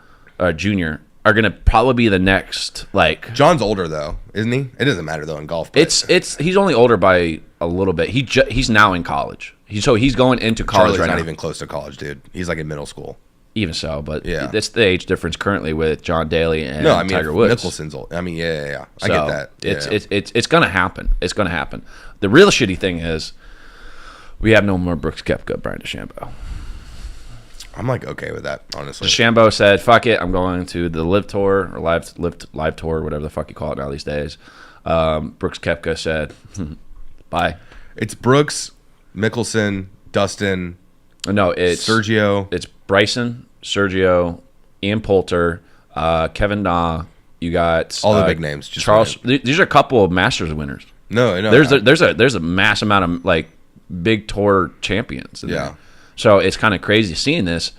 Jr. are gonna probably be the next. Like John's older though, isn't he? It doesn't matter though in golf. It's he's only older by a little bit. He's now in college. He's going into college Charlie's right not now. Even close to college, dude. He's like in middle school. Even so, but yeah, that's the age difference currently with John Daly and Tiger Woods. Mickelson's old. I mean, yeah. I get that. It's gonna happen. It's gonna happen. The real shitty thing is we have no more Brooks Koepka, Brian DeChambeau. I'm like okay with that, honestly. DeChambeau said, "Fuck it, I'm going to the Live Tour or Live Tour, whatever the fuck you call it now these days." Brooks Koepka said, "Bye." It's Brooks, Mickelson, Dustin. No, it's Sergio. It's Bryson, Sergio, Ian Poulter, Kevin Na. You got all the big names. Just Charles. These are a couple of Masters winners. No. There's a mass amount of like big tour champions. Yeah. So it's kind of crazy seeing this,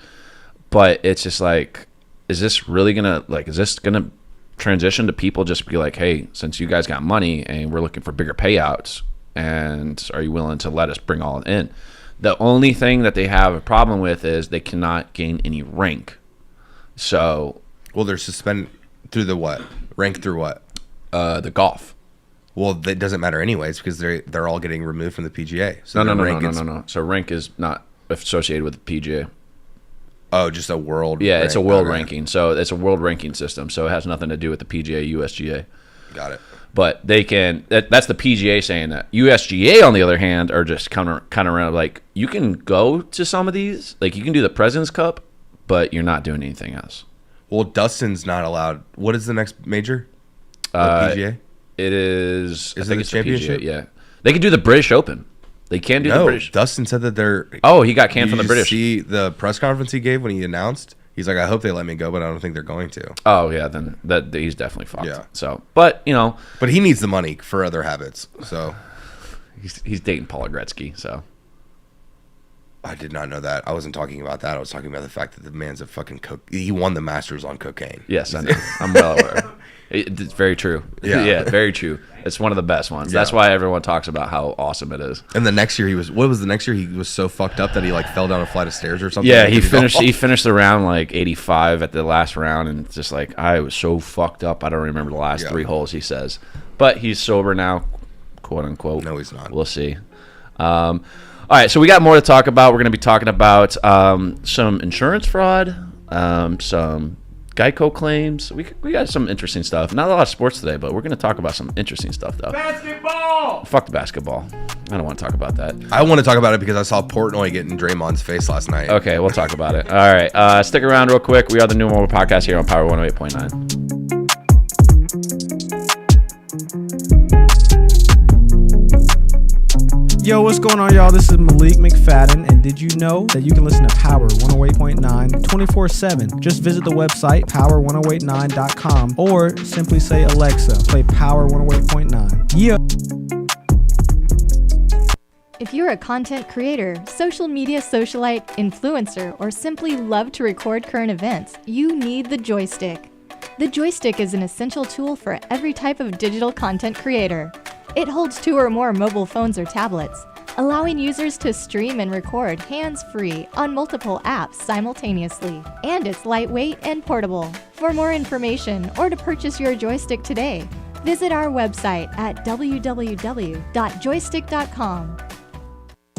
but it's just like, is this gonna transition to people just be like, hey, since you guys got money and we're looking for bigger payouts, and are you willing to let us bring all in? The only thing that they have a problem with is they cannot gain any rank. So, well, they're suspended through the what? Rank through what? The golf. Well, that doesn't matter anyways because they're all getting removed from the PGA. So no. So rank is not associated with the PGA. Oh, just a world. Yeah, it's a world ranking. So it's a world ranking system. So it has nothing to do with the PGA, USGA. Got it. But they can. That's the PGA saying that. USGA, on the other hand, are just kind of around like you can go to some of these, like you can do the President's Cup, but you're not doing anything else. Well, Dustin's not allowed. What is the next major? PGA. It is. Is I think it it's the championship? The PGA, yeah, they can do the British Open. They can do the British. Dustin said that they're. Oh, he got canned from the British. See the press conference he gave when he announced. He's like, I hope they let me go, but I don't think they're going to. Oh yeah, then he's definitely fucked. Yeah. So, but but he needs the money for other habits. So he's dating Paula Gretzky. So I did not know that. I wasn't talking about that. I was talking about the fact that the man's a fucking he won the Masters on cocaine. Yes, I know. I'm well aware. It's very true. Yeah, very true. It's one of the best ones. Yeah. That's why everyone talks about how awesome it is. And the next year what was the next year? He was so fucked up that he like fell down a flight of stairs or something. Yeah, he finished the round like 85 at the last round, and just like I was so fucked up. I don't remember the last 3 holes. He says, but he's sober now, quote unquote. No, he's not. We'll see. All right, so we got more to talk about. We're going to be talking about some insurance fraud, some Geico claims. We got some interesting stuff. Not a lot of sports today, but we're going to talk about some interesting stuff, though. Basketball! Fuck the basketball. I don't want to talk about that. I want to talk about it because I saw Portnoy get in Draymond's face last night. Okay, we'll talk about it. All right, stick around real quick. We are the New Mobile Podcast here on Power 108.9. Yo, what's going on, y'all? This is Malik McFadden, and did you know that you can listen to Power 108.9 24/7? Just visit the website power1089.com or simply say, Alexa, play Power 108.9. Yeah. If you're a content creator, social media socialite, influencer, or simply love to record current events, you need the Joystick. The Joystick is an essential tool for every type of digital content creator. It holds 2 or more mobile phones or tablets, allowing users to stream and record hands-free on multiple apps simultaneously. And it's lightweight and portable. For more information or to purchase your Joystick today, visit our website at www.joystick.com.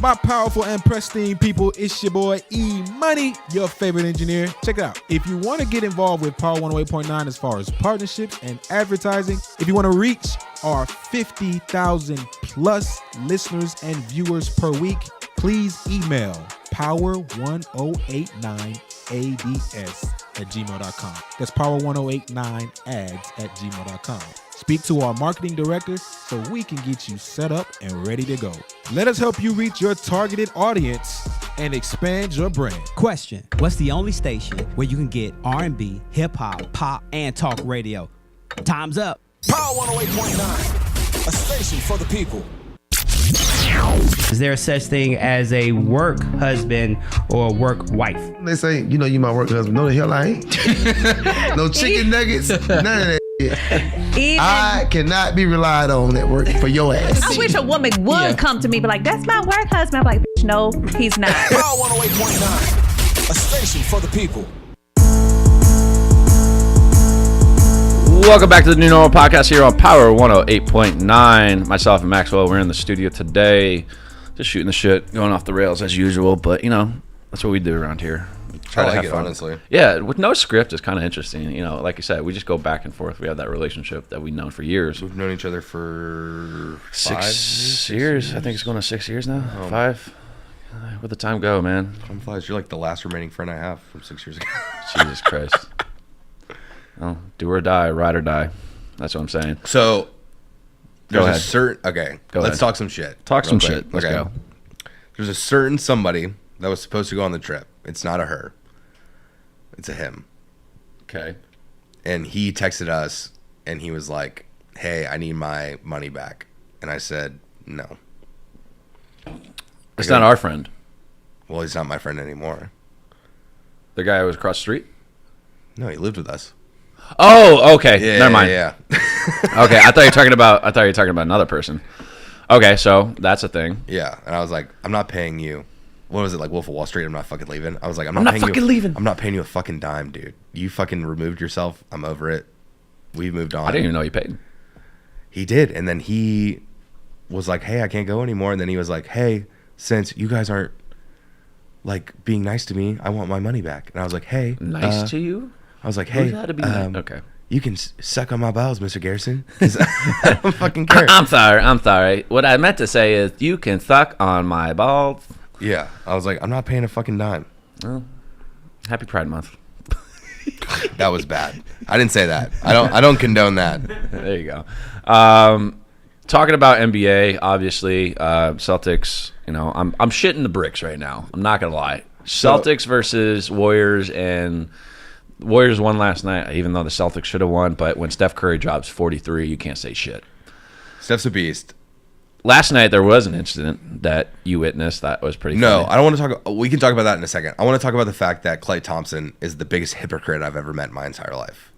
My powerful and pristine people, it's your boy E-Money, your favorite engineer. Check it out. If you want to get involved with Power 108.9 as far as partnerships and advertising, if you want to reach our 50,000 plus listeners and viewers per week, please email power1089ads@gmail.com. That's power1089ads@gmail.com. Speak to our marketing director so we can get you set up and ready to go. Let us help you reach your targeted audience and expand your brand. Question: what's the only station where you can get R&B, hip hop, pop, and talk radio? Time's up. Power 108.9, a station for the people. Is there a such thing as a work husband or a work wife? They say, you know, you my work husband. No, the hell I ain't. No chicken nuggets, none of that. I cannot be relied on at work for your ass. I wish a woman would come to me, but like, that's my work husband. I'm like, bitch, no, he's not. Power 108.9, a station for the people. Welcome back to the New Normal Podcast here on Power 108.9. Myself and Maxwell, we're in the studio today, just shooting the shit, going off the rails as usual. But, you know, that's what we do around here. I like it, honestly. Yeah, with no script, it's kind of interesting. You know, like you said, we just go back and forth. We have that relationship that we've known for years. We've known each other for 6 years. I think it's going to 6 years now. 5. Where'd the time go, man? Time flies. You're like the last remaining friend I have from 6 years ago. Jesus Christ. Well, do or die, ride or die. That's what I'm saying. So, Go there's ahead. Let's talk some shit. Talk some shit. Let's go. There's a certain somebody that was supposed to go on the trip. It's not a her. It's a him. Okay. And he texted us, and he was like, hey, I need my money back. And I said, no. It's not our friend. Well, he's not my friend anymore. The guy who was across the street? No, he lived with us. Oh, okay. Yeah, Never mind. Yeah. Okay, I thought you were talking about another person. Okay, so that's a thing. Yeah, and I was like, I'm not paying you. What was it, like Wolf of Wall Street? I'm not fucking leaving. I was like, I'm not fucking leaving. I'm not paying you a fucking dime, dude. You fucking removed yourself. I'm over it. We've moved on. I didn't even know you paid. He did, and then he was like, hey, I can't go anymore. And then he was like, hey, since you guys aren't like being nice to me, I want my money back. And I was like, hey, nice to you? I was like, hey, okay. You can suck on my balls, Mr. Garrison. 'Cause I don't fucking care. I'm sorry. What I meant to say is you can suck on my balls. Yeah. I was like, I'm not paying a fucking dime. Well, happy Pride Month. That was bad. I didn't say that. I don't condone that. There you go. Talking about NBA, obviously, Celtics, you know, I'm shitting the bricks right now. I'm not going to lie. Celtics versus Warriors, and Warriors won last night, even though the Celtics should have won. But when Steph Curry drops 43, you can't say shit. Steph's a beast. Last night, there was an incident that you witnessed that was pretty funny. I don't want to talk. We can talk about that in a second. I want to talk about the fact that Klay Thompson is the biggest hypocrite I've ever met in my entire life.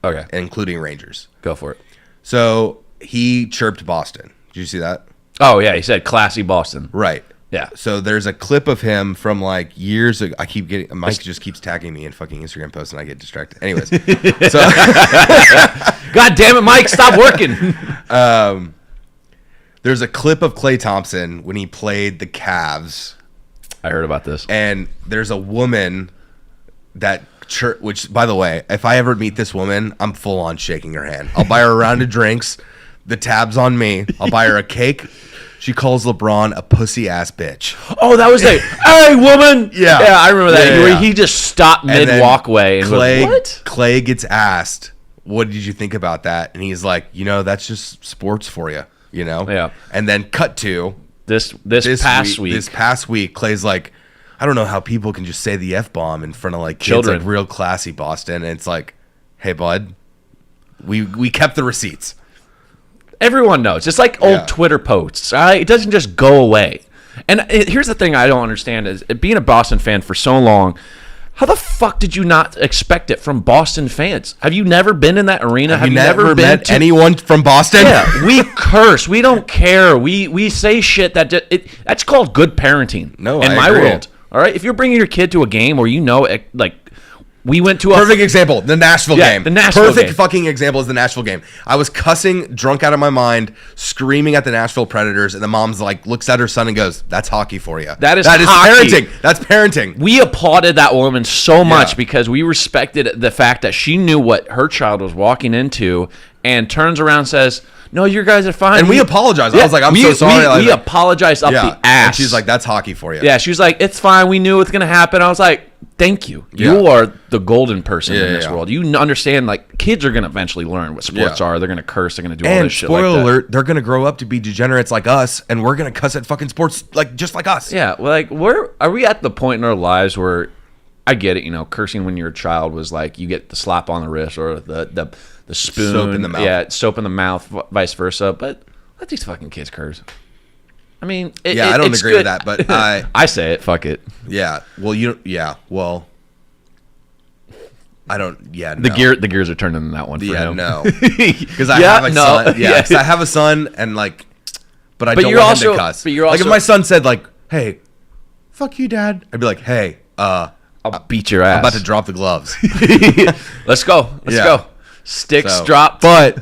Okay. Including Rangers. Go for it. So he chirped Boston. Did you see that? Oh, yeah. He said classy Boston. Right. Yeah. So there's a clip of him from like years ago. Mike just keeps tagging me in fucking Instagram posts and I get distracted. Anyways. So God damn it, Mike. Stop working. There's a clip of Klay Thompson when he played the Cavs. I heard about this. And there's a woman which, by the way, if I ever meet this woman, I'm full on shaking her hand. I'll buy her a round of drinks. The tab's on me. I'll buy her a cake. She calls LeBron a pussy ass bitch. Oh, that was like, hey, woman. Yeah, I remember that. Yeah, where he just stopped mid walkway and Klay, was, what? Klay gets asked, what did you think about that? And he's like, that's just sports for you, Yeah. And then cut to This past week. This past week, Clay's like, I don't know how people can just say the F-bomb in front of like kids, Children. like real classy Boston. And it's like, hey, bud, we kept the receipts. Everyone knows. It's like old Twitter posts. It doesn't just go away. And here's the thing I don't understand is being a Boston fan for so long, how the fuck did you not expect it from Boston fans? Have you never been in that arena? Have you never met anyone from Boston? Yeah, we curse. We don't care. We say shit that's called good parenting. No, in I my agree. world. All right, if you're bringing your kid to a game where like we went to Perfect example, the Nashville game. The Nashville Perfect game. fucking example is the Nashville game. I was cussing, drunk out of my mind, screaming at the Nashville Predators, and the mom's like, looks at her son and goes, "That's hockey for you." That is hockey. Parenting. That's parenting. We applauded that woman so much because we respected the fact that she knew what her child was walking into, and turns around and says, "No, you guys are fine." And we apologized. I was like, "I'm so sorry." We apologized up the ass. And she's like, "That's hockey for you." Yeah, she was like, "It's fine. We knew what's gonna happen." I was like, "Thank you. You are the golden person in this world. You understand. Like, kids are gonna eventually learn what sports are. They're gonna curse. They're gonna do all And this shit." Like spoiler that. alert, they're gonna grow up to be degenerates like us, and we're gonna cuss at fucking sports like just like us. Yeah, well, like, are we at the point in our lives where I get it, cursing when you're a child was like you get the slap on the wrist or the spoon, Soap in the mouth. Yeah, soap in the mouth, vice versa. But let these fucking kids curse. I mean, I don't it's agree good. with that, but I say it. Fuck it. Yeah. Well, well, I don't. Yeah. The no. gears are turning in that one. For him. No. Because I have a son. Yeah. 'Cause I have a son, and like, but I don't want him to cuss. But you're like also, if my son said like, "Hey, fuck you, Dad," I'd be like, "Hey, I'll beat your ass. I'm about to drop the gloves." Let's go. Let's go. Sticks drop. But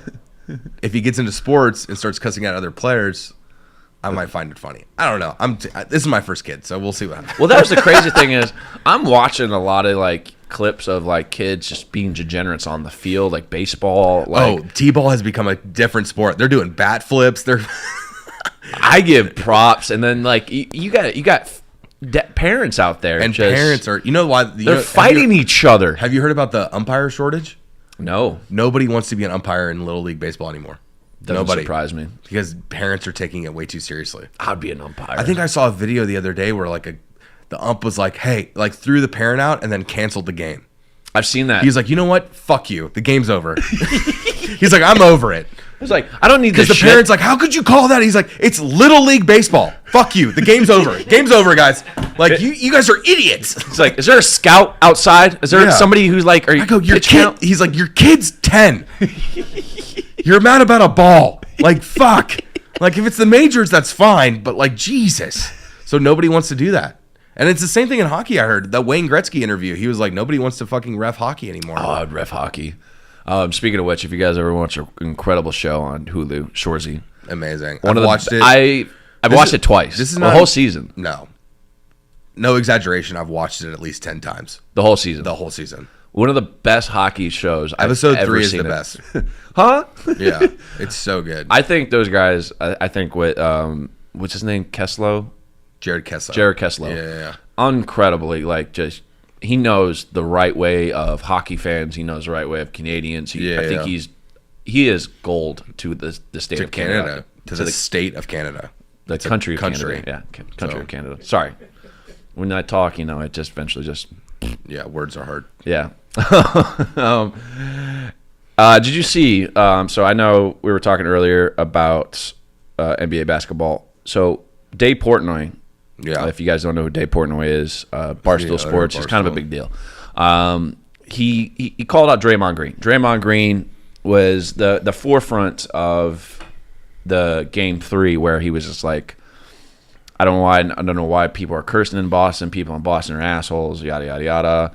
if he gets into sports and starts cussing out other players, I might find it funny. I don't know. This is my first kid, so we'll see what happens. Well, that was the crazy thing is I'm watching a lot of like clips of like kids just being degenerates on the field, like baseball. Like, T-ball has become a different sport. They're doing bat flips. I give props, and then like you got parents out there, and just, parents are. You know why they're fighting each other. Have you heard about the umpire shortage? No. Nobody wants to be an umpire in Little League Baseball anymore. Doesn't surprise me. Because parents are taking it way too seriously. I'd be an umpire. I think I saw a video the other day where like the ump was like, "Hey," like threw the parent out and then canceled the game. I've seen that. He's like, "You know what? Fuck you. The game's over." He's like, "I'm over it." It's like, I don't need this. Because the parent's like, "How could you call that?" He's like, "It's Little League Baseball. Fuck you. The game's over. Game's over, guys. Like, you guys are idiots." It's like, is there a scout outside? Is there somebody who's like, are you? I go, your kid. He's like, your kid's 10. You're mad about a ball. Like, fuck. Like, if it's the majors, that's fine. But like, Jesus. So nobody wants to do that. And it's the same thing in hockey. I heard that Wayne Gretzky interview. He was like, nobody wants to fucking ref hockey anymore. Oh, I'd ref hockey. Speaking of which, if you guys ever watch an incredible show on Hulu, Shoresy, amazing. I've watched it. I've watched it twice. This is the whole season. No exaggeration. I've watched it at least 10 times. The whole season. The whole season. One of the best hockey shows. Episode I've ever 3 is seen the best. Huh? Yeah, it's so good. I think those guys. I think with what's his name, Kesslow. Jared Kesslow. Yeah. Incredibly, like, just he knows the right way of hockey fans. He knows the right way of Canadians. I think he is gold to the state of Canada. To the state of Canada. The country of Canada. Yeah, country of Canada. Sorry. When I talk, it just eventually just... Yeah, words are hard. Yeah. Did you see... so I know we were talking earlier about NBA basketball. So Dave Portnoy... Yeah. If you guys don't know who Dave Portnoy is, Barstool Sports is kind of a big deal. He called out Draymond Green. Draymond Green was the forefront of the Game 3 where he was just like, I don't know why people are cursing in Boston. People in Boston are assholes. Yada yada yada.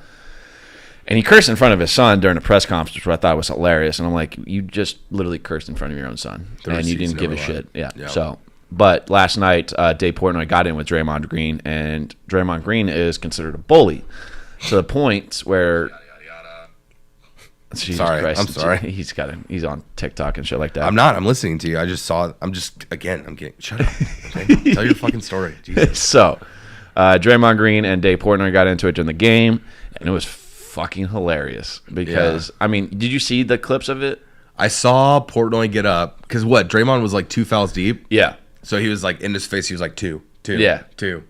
And he cursed in front of his son during a press conference, which I thought was hilarious. And I'm like, you just literally cursed in front of your own son, and you didn't give a shit. Yeah. So. But last night, Dave Portnoy got in with Draymond Green, and Draymond Green is considered a bully to the point where. Sorry, Christ, I'm sorry. He's on TikTok and shit like that. I'm not. I'm listening to you. I'm getting. Shut up. Okay? Tell your fucking story. Jesus. So, Draymond Green and Dave Portnoy got into it during the game, and it was fucking hilarious because did you see the clips of it? I saw Portnoy get up because Draymond was like 2 fouls deep. Yeah. So he was like in his face. He was like two. Yeah. Two.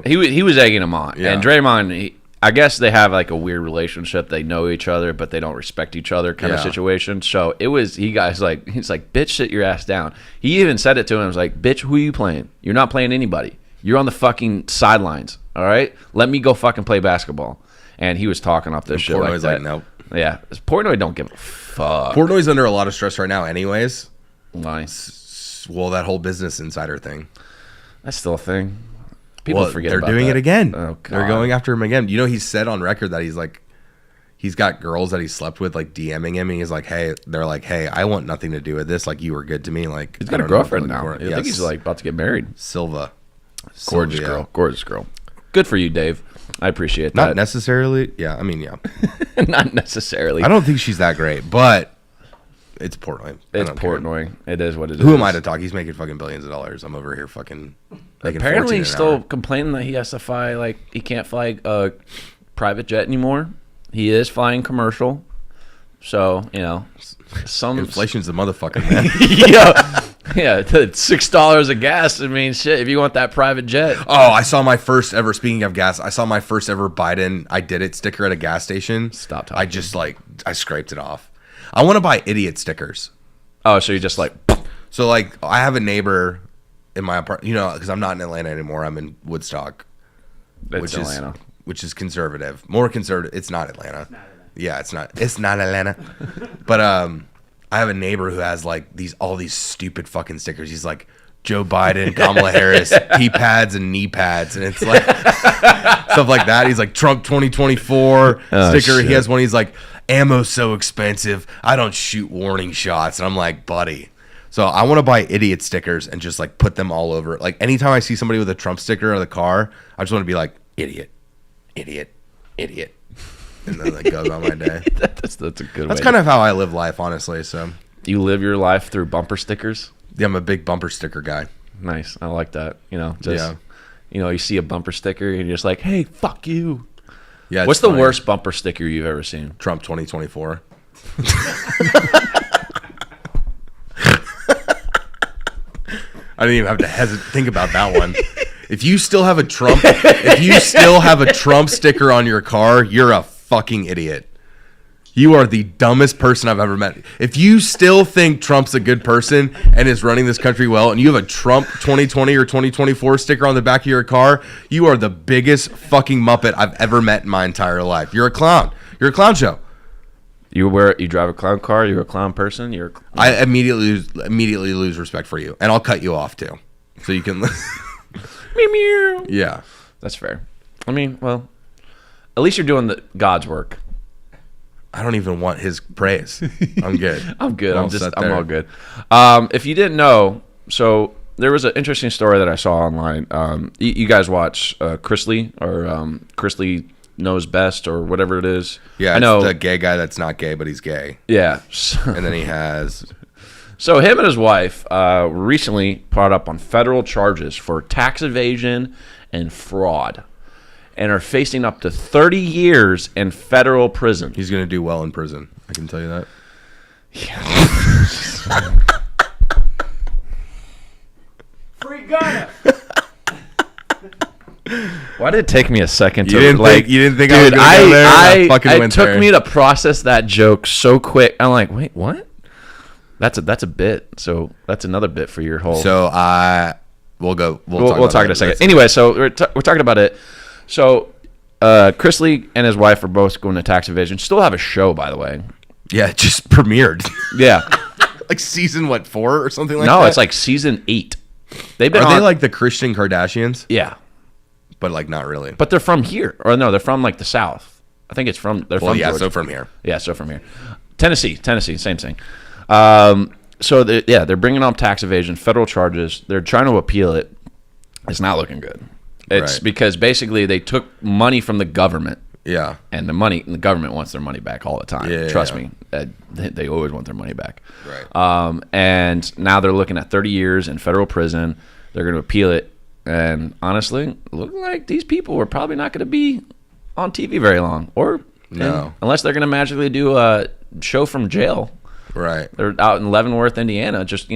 He was egging him on, Yeah. and Draymond. I guess they have like a weird relationship. They know each other, but they don't respect each other kind of Yeah. situation. So he's like, bitch, sit your ass down. He even said it to him. He was like, bitch, who are you playing? You're not playing anybody. You're on the fucking sidelines. All right, let me go fucking play basketball. And he was talking off this shit Portnoy's like like, that. nope. Yeah, Portnoy don't give a fuck. Portnoy's under a lot of stress right now, anyways. Why? Well, that whole Business Insider thing. That's still a thing. People forget they're about doing that. it again. Oh, God. They're going after him again. You know, he's said on record that he's got girls that he slept with, like DMing him, and he's like, hey, I want nothing to do with this. Like, you were good to me. Like, He's got a girlfriend now. I think he's like about to get married. Silva. Gorgeous girl. Good for you, Dave. I appreciate that. Not necessarily. Yeah, I mean, yeah. Not necessarily. I don't think she's that great, but it's Portnoy. It's Portnoy. It is what it is. Who am I to talk? He's making fucking billions of dollars. I'm over here fucking making Apparently, 14 he's an still hour. complaining that he has to fly, like, he can't fly a private jet anymore. He is flying commercial. So, you know, Inflation's the motherfucker, man. Yeah, $6 of gas. I mean, shit, if you want that private jet. Oh, I saw my first ever, speaking of gas, I saw my first ever Biden I did it sticker at a gas station. Stop talking. I just I scraped it off. I want to buy idiot stickers. Oh, so you just like. So like, I have a neighbor in my apartment, you know, because I'm not in Atlanta anymore. I'm in Woodstock. It's Atlanta. Which is conservative. More conservative. It's not Atlanta. Yeah, it's not Atlanta. But I have a neighbor who has like all these stupid fucking stickers. He's like Joe Biden, Kamala Harris, pee pads and knee pads, and it's like stuff like that. He's like Trump 2024 sticker. Shit. He has one. He's like, ammo's so expensive, I don't shoot warning shots. And I'm like, buddy. So I want to buy idiot stickers and just like put them all over. Like anytime I see somebody with a Trump sticker on the car, I just want to be like, idiot. And then like goes on my day. That's a good way. That's kind of how I live life, honestly. So you live your life through bumper stickers? Yeah, I'm a big bumper sticker guy. Nice. I like that. You know, just Yeah. you know, you see a bumper sticker and you're just like, hey, fuck you. Yeah. What's the worst bumper sticker you've ever seen? Trump 2024. I didn't even have to think about that one. If you still have a Trump sticker on your car, you're a fucking idiot. You are the dumbest person I've ever met. If you still think Trump's a good person and is running this country well, and you have a Trump 2020 or 2024 sticker on the back of your car, you are the biggest fucking Muppet I've ever met in my entire life. You're a clown. You're a clown show. You drive a clown car. You're a clown person. I immediately lose respect for you, and I'll cut you off too, so you can. Meow. Yeah, that's fair. I mean, well, at least you're doing God's work. I don't even want his praise. I'm good. I'm good. Well, I'm all good. If you didn't know, so there was an interesting story that I saw online. You guys watch Chris Lee or Chris Lee Knows Best or whatever it is. Yeah, I know the gay guy that's not gay, but he's gay. Yeah, and then he has. So him and his wife recently brought up on federal charges for tax evasion and fraud, and are facing up to 30 years in federal prison. He's going to do well in prison. I can tell you that. Yeah. Free Ghana. Why did it take me a second to You didn't think I was gonna go there? I fucking it went took there. me to process that joke so quick. I'm like, wait, what? That's a bit. So that's another bit for your whole. So we'll talk in a second. Anyway, so we're talking about it. So Chris Lee and his wife are both going to tax evasion. Still have a show, by the way. Yeah, it just premiered. Yeah, like season 4 or something like that. No, it's like season 8. They've been. Are they like the Christian Kardashians? Yeah, but like not really. But they're from here, or no, they're from like the South. I think it's from. They're from. Yeah, Georgia. so from here. Yeah, so from here. Tennessee, same thing. So they're bringing up tax evasion, federal charges. They're trying to appeal it. It's not looking good. It's Right. because basically they took money from the government. Yeah. And the government wants their money back all the time. Yeah, Trust yeah. me. They always want their money back. Right. And now they're looking at 30 years in federal prison. They're going to appeal it. And honestly, look like these people are probably not going to be on TV very long. Or No. unless they're going to magically do a show from jail. Right. They're out in Leavenworth, Indiana, just,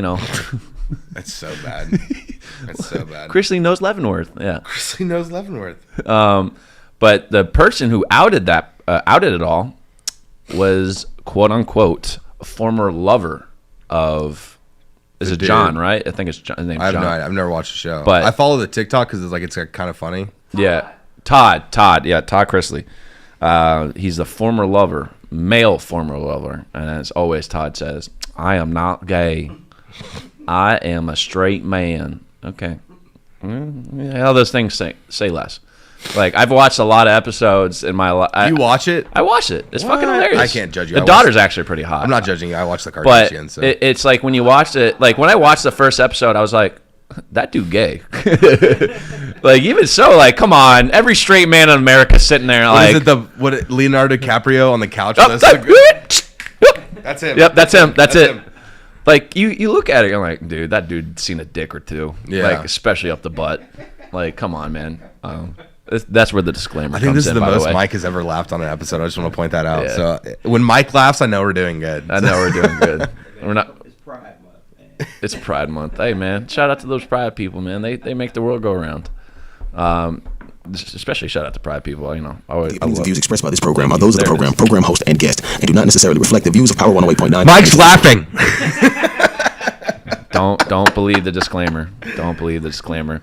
That's so bad. That's so bad. Chrisley knows Leavenworth. Yeah. Chrisley knows Leavenworth. But the person who outed it all was quote unquote a former lover of. Is it dude. John? Right? I think it's John. His name's I have John. no idea. I've never watched the show, But I follow the TikTok because it's kind of funny. Yeah, Todd. Yeah, Todd Chrisley. He's the former lover, male former lover, and as always, Todd says, "I am not gay. I am a straight man." Okay, how those things say less. Like I've watched a lot of episodes in my life. You watch it? I watch it. It's fucking hilarious. I can't judge you. The daughter's actually pretty hot. I'm not judging you. I watch the But Kardashians. So. it's like when you watched it. Like when I watched the first episode, I was like, "That dude gay." Like even so, like come on, every straight man in America sitting there like. Is it Leonardo DiCaprio on the couch? Oh, that's him. Yep, that's him. That's it. Him. Like you look at it, you're like, dude, that dude's seen a dick or two. Yeah. Like especially up the butt. Like come on, man. That's where the disclaimer. I think comes this is in, the by most way. Mike has ever laughed on an episode. I just want to point that out. Yeah. So when Mike laughs, I know we're doing good. I know we're doing good. We're not. It's Pride Month. Hey man, shout out to those Pride people, man. They make the world go around. Especially shout out to Pride people. You know, The opinions and views expressed by this program are those of the program host, and guest, and do not necessarily reflect the views of Power 108.9. Mike's laughing. Don't believe the disclaimer. Don't believe the disclaimer.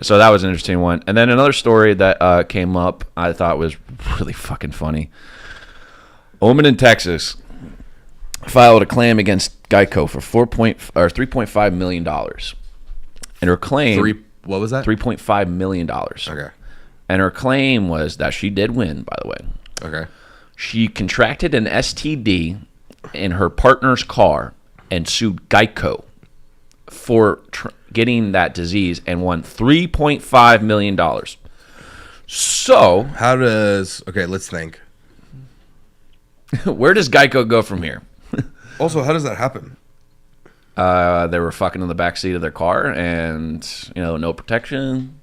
So that was an interesting one. And then another story that came up I thought was really fucking funny. A woman in Texas filed a claim against Geico for $3.5 million. And her claim... What was that? $3.5 million. Okay. And her claim was that she did win, by the way. Okay. She contracted an STD in her partner's car and sued Geico for getting that disease and won $3.5 million. So... Okay, let's think. Where does Geico go from here? Also, how does that happen? They were fucking in the backseat of their car and, no protection,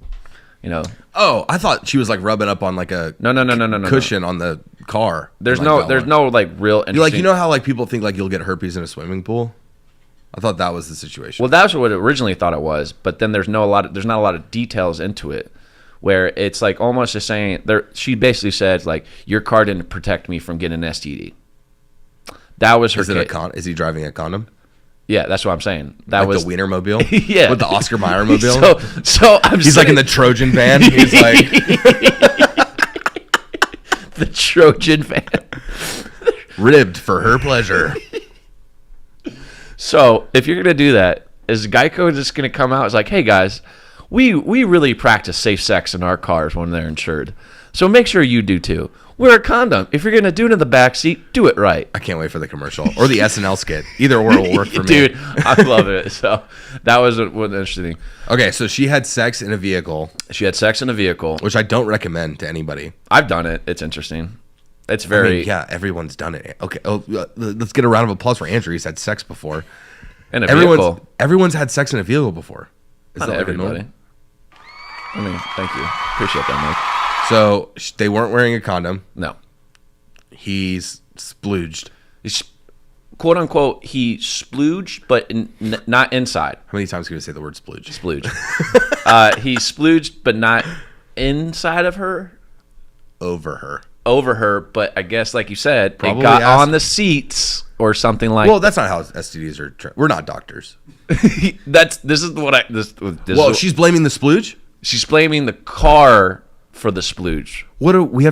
Oh, I thought she was like rubbing up on like a no cushion on the car. There's no like real interesting... You're like, you know how like people think like you'll get herpes in a swimming pool? I thought that was the situation. Well, that's what I originally thought it was, but then there's not a lot of details into it, where it's like almost just saying she basically said like your car didn't protect me from getting an STD. That was her. Is he driving a condom? Yeah, that's what I'm saying. That like was the Wienermobile. Yeah, with the Oscar Mayer mobile. So he's like in the Trojan van. He's like the Trojan van, ribbed for her pleasure. So if you're gonna do that, is Geico just gonna come out? It's like, hey guys, we really practice safe sex in our cars when they're insured. So make sure you do too. Wear a condom. If you're gonna do it in the back seat, do it right. I can't wait for the commercial or the SNL skit. Either or will work for me. Dude, I love it. So that was one interesting. Okay, so she had sex in a vehicle. She had sex in a vehicle, which I don't recommend to anybody. I've done it. It's interesting. It's very everyone's done it. Okay, let's get a round of applause for Andrew. He's had sex before. In a vehicle. Everyone's had sex in a vehicle before. Not everybody. I mean, thank you. Appreciate that, Mike. So they weren't wearing a condom. No. He's splooged. He's quote unquote. He splooged, but not inside. How many times can you say the word splooge? Splooge. He splooged, but not inside of her. Over her. But I guess, like you said, Probably it got on the seats or something like. Well, that's not how STDs are. We're not doctors. This is what I. Well, she's blaming the splooge. She's blaming the car for the splooge. What are we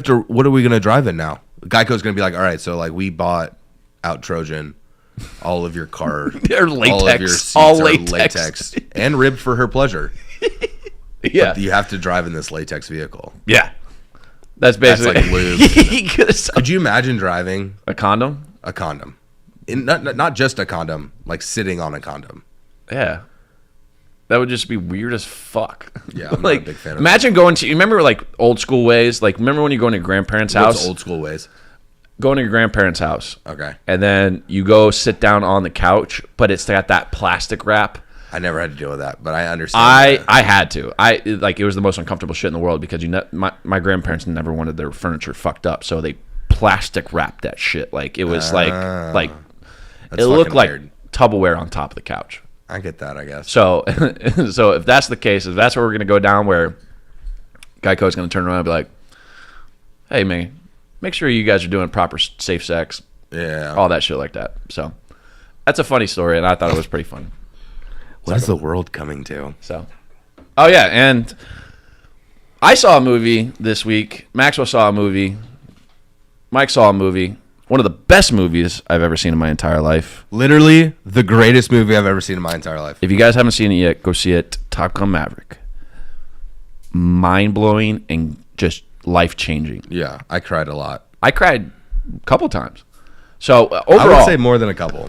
gonna drive in now? Geico's gonna be like, all right, so like we bought out Trojan, all of your car, they're latex, all of your seats all are latex. and ribbed for her pleasure. Yeah, but you have to drive in this latex vehicle. Yeah, that's basically like lube. Could you imagine driving a condom? A condom, not just a condom, like sitting on a condom. Yeah. That would just be weird as fuck. Yeah, I'm like, not a big fan of imagine going to, you remember like old school ways? Like, remember when you go to your grandparents' house? What's old school ways? Going to your grandparents' house. Okay. And then you go sit down on the couch, but it's got that plastic wrap. I never had to deal with that, but I understand. I had to. It was the most uncomfortable shit in the world because my grandparents never wanted their furniture fucked up, so they plastic wrapped that shit. Like, it was like it looked like weird. Tupperware on top of the couch. I get that, I guess. So, so if that's the case, if that's where we're going to go down, where Geico's going to turn around and be like, hey, man, make sure you guys are doing proper safe sex. Yeah. All that shit like that. So that's a funny story, and I thought it was pretty fun. What is the world coming to? So, oh, yeah, and I saw a movie this week. Maxwell saw a movie. Mike saw a movie. One of the best movies I've ever seen in my entire life. Literally the greatest movie I've ever seen in my entire life. If you guys haven't seen it yet, go see it. Top Gun Maverick. Mind-blowing and just life-changing. Yeah, I cried a lot. I cried a couple times. So overall, I would say more than a couple.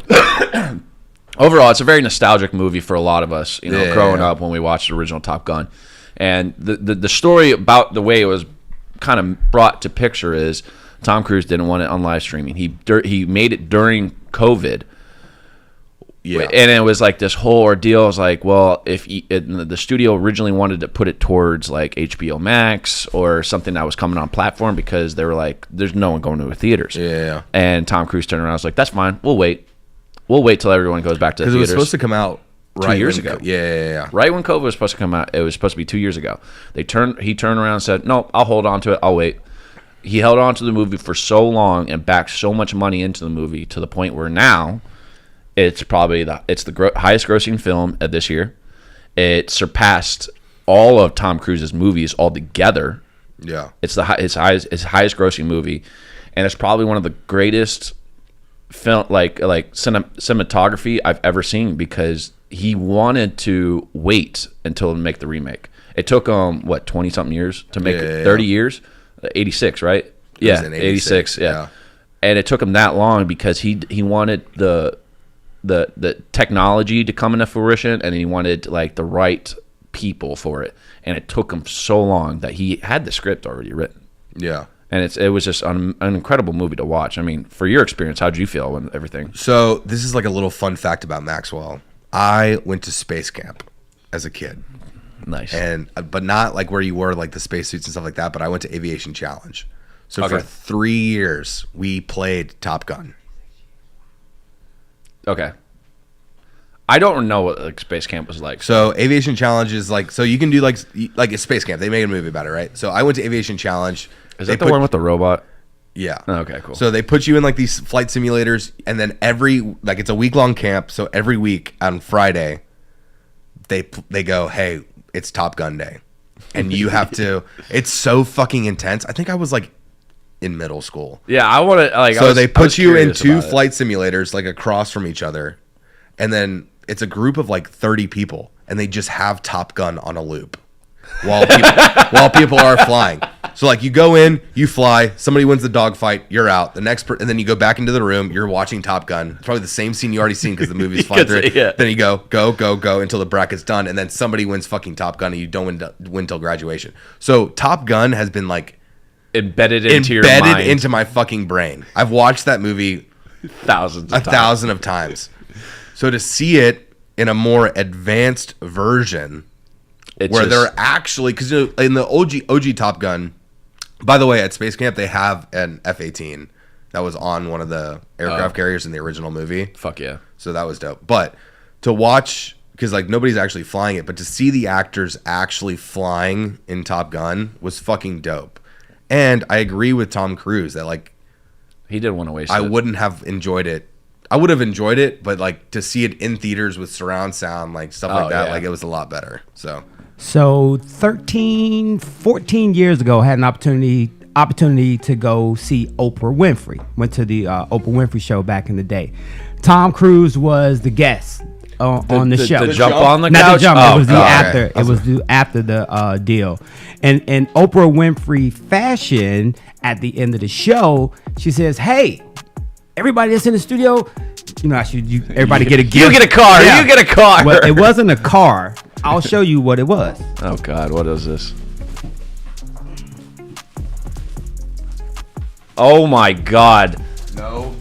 Overall, it's a very nostalgic movie for a lot of us, growing up when we watched the original Top Gun. And the story about the way it was kind of brought to picture is Tom Cruise didn't want it on live streaming. He made it during COVID. Yeah. And it was like this whole ordeal. It was like, well, if the studio originally wanted to put it towards like HBO Max or something that was coming on platform, because they were like, there's no one going to the theaters. Yeah. And Tom Cruise turned around and was like, that's fine. We'll wait. We'll wait till everyone goes back to the theaters. Because it was supposed to come out 2 years ago. Yeah. Right when COVID was supposed to come out, it was supposed to be 2 years ago. He turned around and said, no, I'll hold on to it. I'll wait. He held on to the movie for so long and backed so much money into the movie to the point where now it's probably the highest grossing film of this year. It surpassed all of Tom Cruise's movies altogether. Yeah. It's his highest grossing movie, and it's probably one of the greatest film cinematography I've ever seen, because he wanted to wait until make the remake. It took 20 something years to make it. 30 years. 86, right? Yeah, 86. Yeah. And it took him that long because he wanted the technology to come into fruition, and he wanted like the right people for it. And it took him so long that he had the script already written. Yeah. And it was just an incredible movie to watch. I mean, for your experience, how did you feel when everything? So this is like a little fun fact about Maxwell. I went to space camp as a kid. Nice. But not like where you wore like the spacesuits and stuff like that, but I went to Aviation Challenge. So for 3 years, we played Top Gun. Okay. I don't know what like space camp was like. So Aviation Challenge is like, so you can do like a space camp. They made a movie about it, right? So I went to Aviation Challenge. Is that the one with the robot? Yeah. Oh, okay, cool. So they put you in like these flight simulators, and then it's a week-long camp. So every week on Friday, they go, hey, it's Top Gun Day. And you have to, it's so fucking intense. I think I was like in middle school. Yeah, I want to like. So they put you in two flight simulators like across from each other, and then it's a group of like 30 people, and they just have Top Gun on a loop while people are flying. So like you go in, you fly, somebody wins the dogfight, you're out. The next and then you go back into the room, you're watching Top Gun. It's probably the same scene you already seen because the movie's flying through it. Yeah. Then you go until the bracket's done, and then somebody wins fucking Top Gun, and you don't win till graduation. So Top Gun has been like embedded into your mind. Into my fucking brain. I've watched that movie thousands of times. So to see it in a more advanced version, where they're actually, because in the OG Top Gun, by the way, at Space Camp they have an F-18 that was on one of the aircraft carriers in the original movie. Fuck yeah! So that was dope. But to watch, because like nobody's actually flying it, but to see the actors actually flying in Top Gun was fucking dope. And I agree with Tom Cruise that like he didn't want to waste it. I wouldn't have enjoyed it. I would have enjoyed it, but like to see it in theaters with surround sound, like stuff like that, like it was a lot better. So 13, 14 years ago, I had an opportunity to go see Oprah Winfrey. Went to the Oprah Winfrey show back in the day. Tom Cruise was the guest on the show. The jump on the couch? Not the jump. Oh, it was the after. Okay. It was the after the deal. And Oprah Winfrey fashion, at the end of the show, she says, "Hey, everybody that's in the studio, everybody get a gift. You get a car. Yeah. You get a car." Well, it wasn't a car. I'll show you what it was. Oh God, what is this? Oh my God. No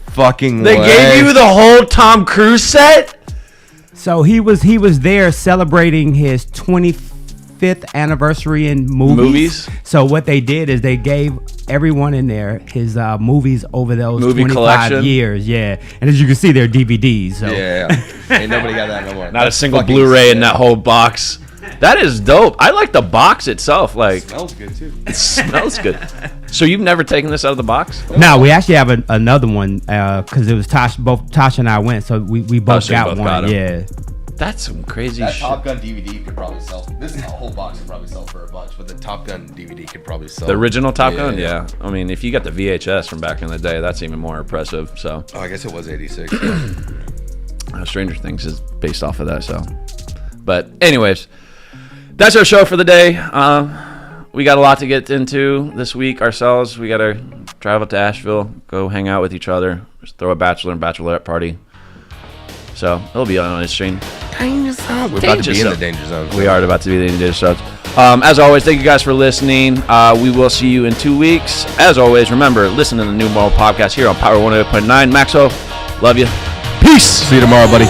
fucking They way. gave you the whole Tom Cruise set? So he was there celebrating his 25th 25th anniversary in movies. So what they did is they gave everyone in there his movies over those Movie 25 collection? years. Yeah, and as you can see, they're DVDs. So. Yeah. Ain't nobody got that no more. Not a That's single fucking Blu-ray in sick. that whole box. That is dope. I like the box itself. Like, Smells good too. it smells good. So you've never taken this out of the box? No, we actually have another one because it was Tasha. Both Tasha and I went, so we both so you got both one. got 'em. Yeah. That's some crazy That shit. Top Gun DVD could probably sell. This is a whole box could probably sell for a bunch, but the Top Gun DVD could probably sell. The original Top Gun? Yeah. I mean, if you got the VHS from back in the day, that's even more impressive. So. Oh, I guess it was 86. Stranger Things is based off of that. So. But anyways, that's our show for the day. We got a lot to get into this week ourselves. We got to drive up to Asheville, go hang out with each other, just throw a bachelor and bachelorette party. So it'll be on his stream. Danger zone. We're about to be in the danger zone. We are about to be in the danger zone. As always, thank you guys for listening. We will see you in 2 weeks. As always, remember, listen to the New Moral Podcast here on Power 108.9. Maxo, love you. Peace. See you tomorrow, buddy.